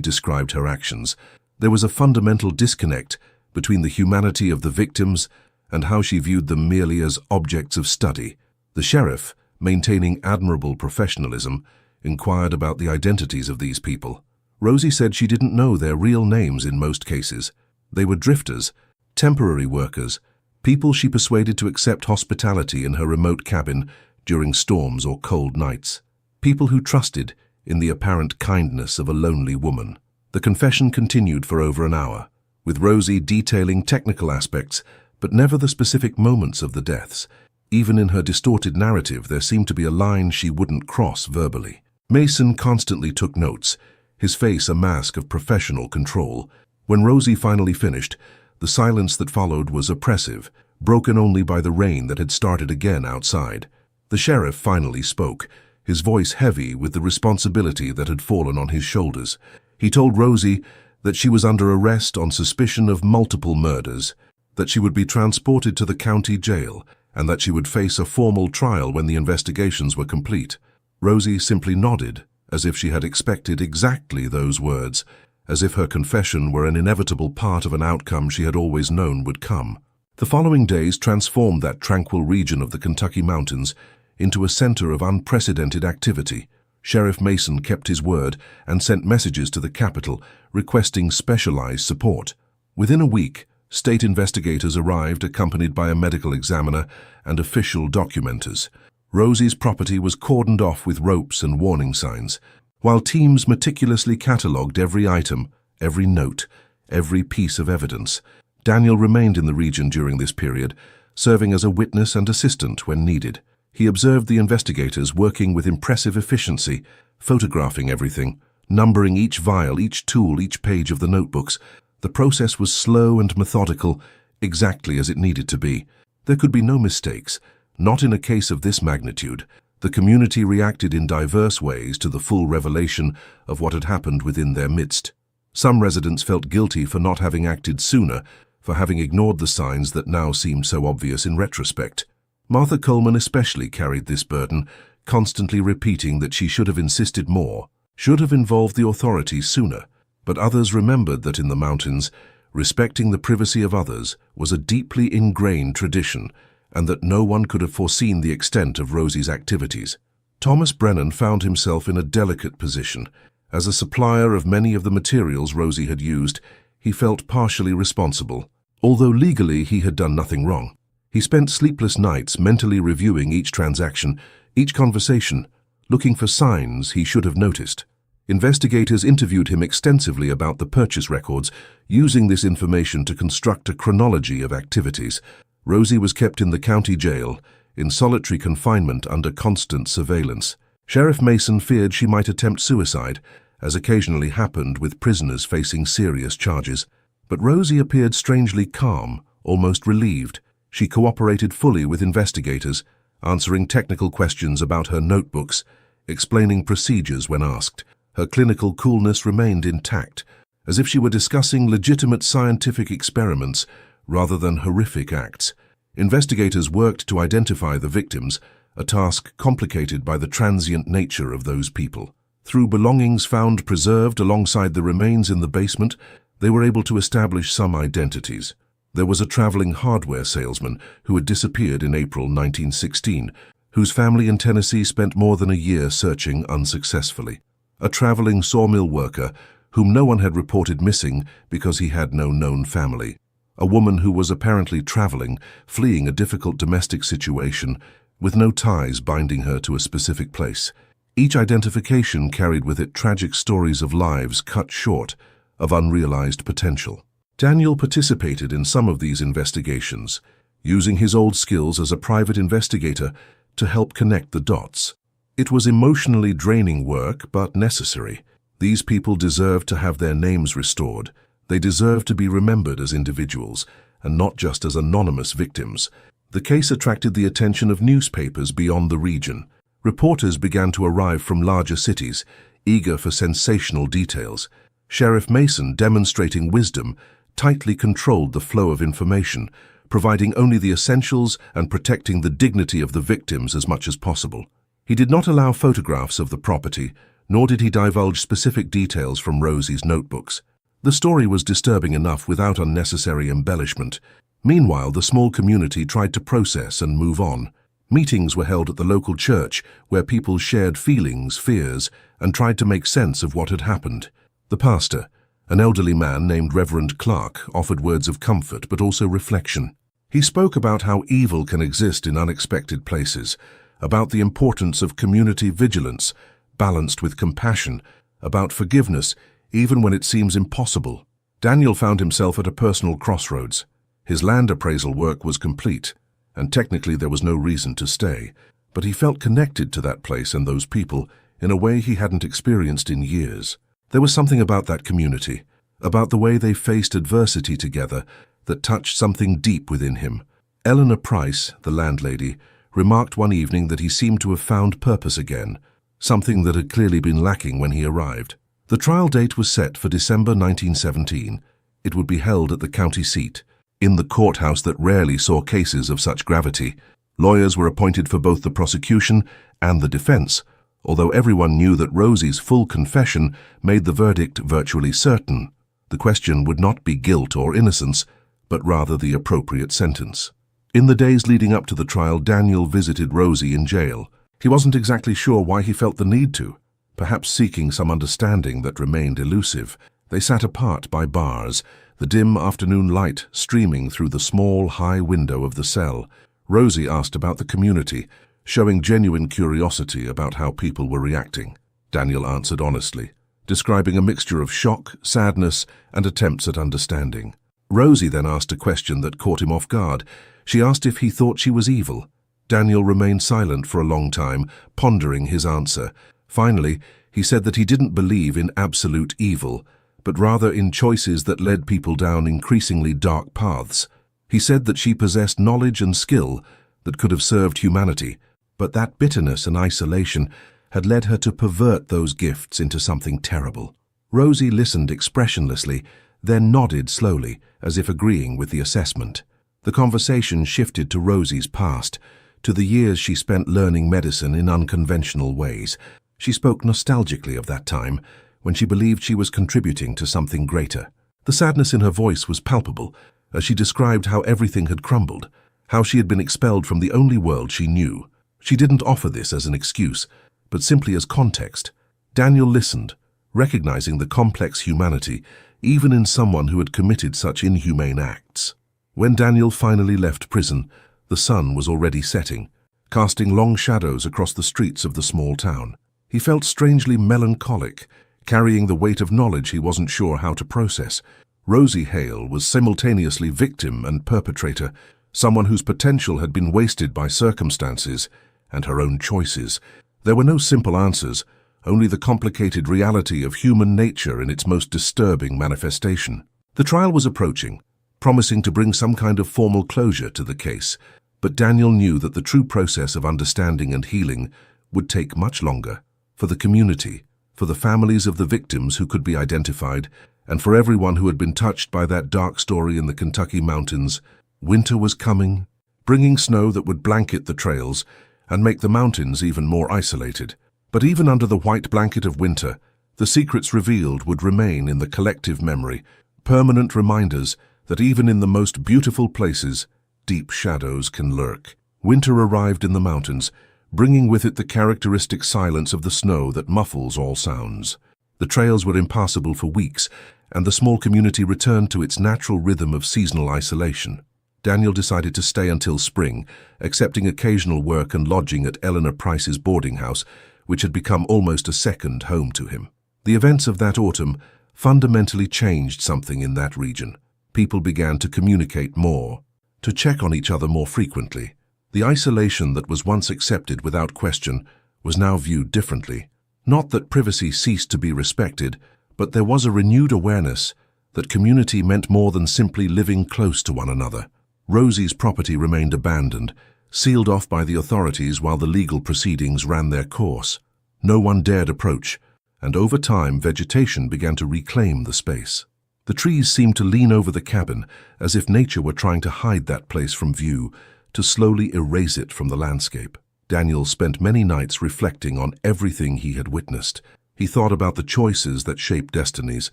described her actions. There was a fundamental disconnect between the humanity of the victims and how she viewed them merely as objects of study. The sheriff, maintaining admirable professionalism, inquired about the identities of these people. Rosie said she didn't know their real names in most cases. They were drifters, temporary workers, people she persuaded to accept hospitality in her remote cabin during storms or cold nights. People who trusted in the apparent kindness of a lonely woman. The confession continued for over an hour, with Rosie detailing technical aspects, but never the specific moments of the deaths. Even in her distorted narrative, there seemed to be a line she wouldn't cross verbally. Mason constantly took notes, his face a mask of professional control. When Rosie finally finished, the silence that followed was oppressive, broken only by the rain that had started again outside. The sheriff finally spoke, his voice heavy with the responsibility that had fallen on his shoulders. He told Rosie that she was under arrest on suspicion of multiple murders, that she would be transported to the county jail, and that she would face a formal trial when the investigations were complete. Rosie simply nodded, as if she had expected exactly those words, as if her confession were an inevitable part of an outcome she had always known would come. The following days transformed that tranquil region of the Kentucky mountains into a center of unprecedented activity. Sheriff Mason kept his word and sent messages to the capital requesting specialized support. Within a week, state investigators arrived accompanied by a medical examiner and official documenters. Rosie's property was cordoned off with ropes and warning signs, while teams meticulously catalogued every item, every note, every piece of evidence. Daniel remained in the region during this period, serving as a witness and assistant when needed. He observed the investigators working with impressive efficiency, photographing everything, numbering each vial, each tool, each page of the notebooks. The process was slow and methodical, exactly as it needed to be. There could be no mistakes, not in a case of this magnitude. The community reacted in diverse ways to the full revelation of what had happened within their midst. Some residents felt guilty for not having acted sooner, for having ignored the signs that now seemed so obvious in retrospect. Martha Coleman especially carried this burden, constantly repeating that she should have insisted more, should have involved the authorities sooner. But others remembered that in the mountains, respecting the privacy of others was a deeply ingrained tradition, and that no one could have foreseen the extent of Rosie's activities. Thomas Brennan found himself in a delicate position. As a supplier of many of the materials Rosie had used, he felt partially responsible. Although legally he had done nothing wrong, he spent sleepless nights mentally reviewing each transaction, each conversation, looking for signs he should have noticed. Investigators interviewed him extensively about the purchase records, using this information to construct a chronology of activities. Rosie was kept in the county jail, in solitary confinement under constant surveillance. Sheriff Mason feared she might attempt suicide, as occasionally happened with prisoners facing serious charges. But Rosie appeared strangely calm, almost relieved. She cooperated fully with investigators, answering technical questions about her notebooks, explaining procedures when asked. Her clinical coolness remained intact, as if she were discussing legitimate scientific experiments rather than horrific acts. Investigators worked to identify the victims, a task complicated by the transient nature of those people. Through belongings found preserved alongside the remains in the basement, they were able to establish some identities. There was a traveling hardware salesman who had disappeared in April 1916, whose family in Tennessee spent more than a year searching unsuccessfully. A traveling sawmill worker whom no one had reported missing because he had no known family. A woman who was apparently traveling, fleeing a difficult domestic situation, with no ties binding her to a specific place. Each identification carried with it tragic stories of lives cut short, of unrealized potential. Daniel participated in some of these investigations, using his old skills as a private investigator to help connect the dots. It was emotionally draining work, but necessary. These people deserved to have their names restored. They deserved to be remembered as individuals, and not just as anonymous victims. The case attracted the attention of newspapers beyond the region. Reporters began to arrive from larger cities, eager for sensational details. Sheriff Mason, demonstrating wisdom, tightly controlled the flow of information, providing only the essentials and protecting the dignity of the victims as much as possible. He did not allow photographs of the property, nor did he divulge specific details from Rosie's notebooks. The story was disturbing enough without unnecessary embellishment. Meanwhile, the small community tried to process and move on. Meetings were held at the local church where people shared feelings, fears, and tried to make sense of what had happened. The pastor, an elderly man named Reverend Clark, offered words of comfort but also reflection. He spoke about how evil can exist in unexpected places, about the importance of community vigilance, balanced with compassion, about forgiveness, even when it seems impossible. Daniel found himself at a personal crossroads. His land appraisal work was complete, and technically there was no reason to stay, but he felt connected to that place and those people in a way he hadn't experienced in years. There was something about that community, about the way they faced adversity together, that touched something deep within him. Eleanor Price, the landlady, remarked one evening that he seemed to have found purpose again, something that had clearly been lacking when he arrived. The trial date was set for December 1917. It would be held at the county seat, in the courthouse that rarely saw cases of such gravity. Lawyers were appointed for both the prosecution and the defense, although everyone knew that Rosie's full confession made the verdict virtually certain. The question would not be guilt or innocence, but rather the appropriate sentence. In the days leading up to the trial, Daniel visited Rosie in jail. He wasn't exactly sure why he felt the need to, perhaps seeking some understanding that remained elusive. They sat apart by bars, the dim afternoon light streaming through the small, high window of the cell. Rosie asked about the community, showing genuine curiosity about how people were reacting. Daniel answered honestly, describing a mixture of shock, sadness, and attempts at understanding. Rosie then asked a question that caught him off guard. She asked if he thought she was evil. Daniel remained silent for a long time, pondering his answer. Finally, he said that he didn't believe in absolute evil, but rather in choices that led people down increasingly dark paths. He said that she possessed knowledge and skill that could have served humanity, but that bitterness and isolation had led her to pervert those gifts into something terrible. Rosie listened expressionlessly, then nodded slowly, as if agreeing with the assessment. The conversation shifted to Rosie's past, to the years she spent learning medicine in unconventional ways. She spoke nostalgically of that time, when she believed she was contributing to something greater. The sadness in her voice was palpable, as she described how everything had crumbled, how she had been expelled from the only world she knew. She didn't offer this as an excuse, but simply as context. Daniel listened, recognizing the complex humanity, even in someone who had committed such inhumane acts. When Daniel finally left prison, the sun was already setting, casting long shadows across the streets of the small town. He felt strangely melancholic, carrying the weight of knowledge he wasn't sure how to process. Rosie Hale was simultaneously victim and perpetrator, someone whose potential had been wasted by circumstances and her own choices. There were no simple answers, only the complicated reality of human nature in its most disturbing manifestation. The trial was approaching, promising to bring some kind of formal closure to the case, but Daniel knew that the true process of understanding and healing would take much longer. For the community, for the families of the victims who could be identified, and for everyone who had been touched by that dark story in the Kentucky mountains, winter was coming, bringing snow that would blanket the trails and make the mountains even more isolated. But even under the white blanket of winter, the secrets revealed would remain in the collective memory, permanent reminders that even in the most beautiful places, deep shadows can lurk. Winter arrived in the mountains, bringing with it the characteristic silence of the snow that muffles all sounds. The trails were impassable for weeks, and the small community returned to its natural rhythm of seasonal isolation. Daniel decided to stay until spring, accepting occasional work and lodging at Eleanor Price's boarding house, which had become almost a second home to him. The events of that autumn fundamentally changed something in that region. People began to communicate more, to check on each other more frequently. The isolation that was once accepted without question was now viewed differently. Not that privacy ceased to be respected, but there was a renewed awareness that community meant more than simply living close to one another. Rosie's property remained abandoned, sealed off by the authorities while the legal proceedings ran their course. No one dared approach, and over time vegetation began to reclaim the space. The trees seemed to lean over the cabin as if nature were trying to hide that place from view, to slowly erase it from the landscape. Daniel spent many nights reflecting on everything he had witnessed. He thought about the choices that shape destinies,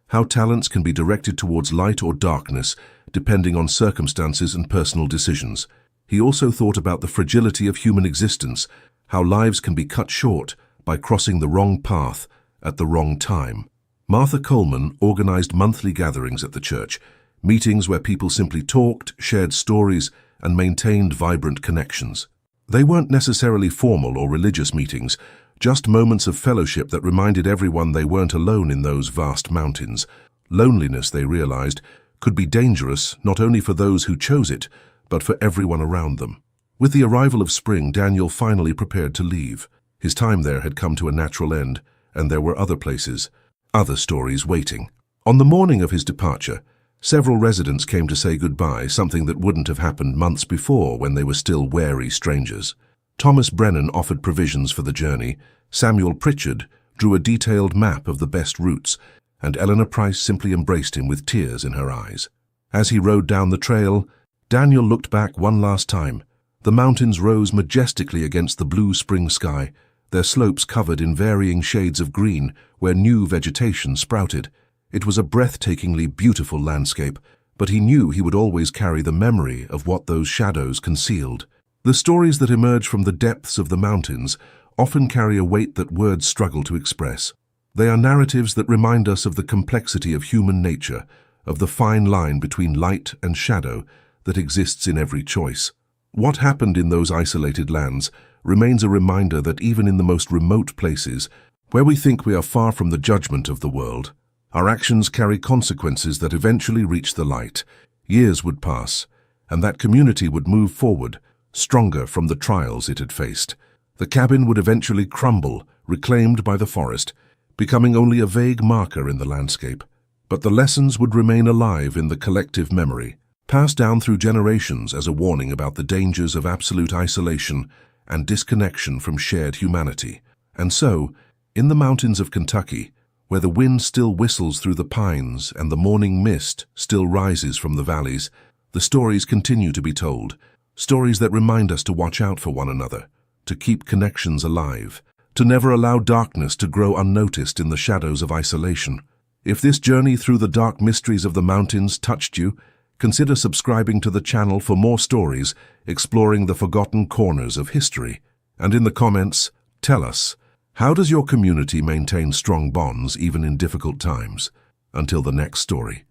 how talents can be directed towards light or darkness, depending on circumstances and personal decisions. He also thought about the fragility of human existence, how lives can be cut short by crossing the wrong path at the wrong time. Martha Coleman organized monthly gatherings at the church, meetings where people simply talked, shared stories, and maintained vibrant connections. They weren't necessarily formal or religious meetings, just moments of fellowship that reminded everyone they weren't alone in those vast mountains. Loneliness, they realized, could be dangerous not only for those who chose it, but for everyone around them. With the arrival of spring, Daniel finally prepared to leave. His time there had come to a natural end, and there were other places, other stories waiting. On the morning of his departure, several residents came to say goodbye, something that wouldn't have happened months before when they were still wary strangers. Thomas Brennan offered provisions for the journey, Samuel Pritchard drew a detailed map of the best routes, and Eleanor Price simply embraced him with tears in her eyes. As he rode down the trail, Daniel looked back one last time. The mountains rose majestically against the blue spring sky, their slopes covered in varying shades of green where new vegetation sprouted. It was a breathtakingly beautiful landscape, but he knew he would always carry the memory of what those shadows concealed. The stories that emerge from the depths of the mountains often carry a weight that words struggle to express. They are narratives that remind us of the complexity of human nature, of the fine line between light and shadow that exists in every choice. What happened in those isolated lands remains a reminder that even in the most remote places, where we think we are far from the judgment of the world, our actions carry consequences that eventually reach the light. Years would pass, and that community would move forward, stronger from the trials it had faced. The cabin would eventually crumble, reclaimed by the forest, becoming only a vague marker in the landscape. But the lessons would remain alive in the collective memory, passed down through generations as a warning about the dangers of absolute isolation and disconnection from shared humanity. And so, in the mountains of Kentucky, where the wind still whistles through the pines and the morning mist still rises from the valleys, the stories continue to be told, stories that remind us to watch out for one another, to keep connections alive, to never allow darkness to grow unnoticed in the shadows of isolation. If this journey through the dark mysteries of the mountains touched you, consider subscribing to the channel for more stories exploring the forgotten corners of history. And in the comments, tell us, how does your community maintain strong bonds even in difficult times? Until the next story.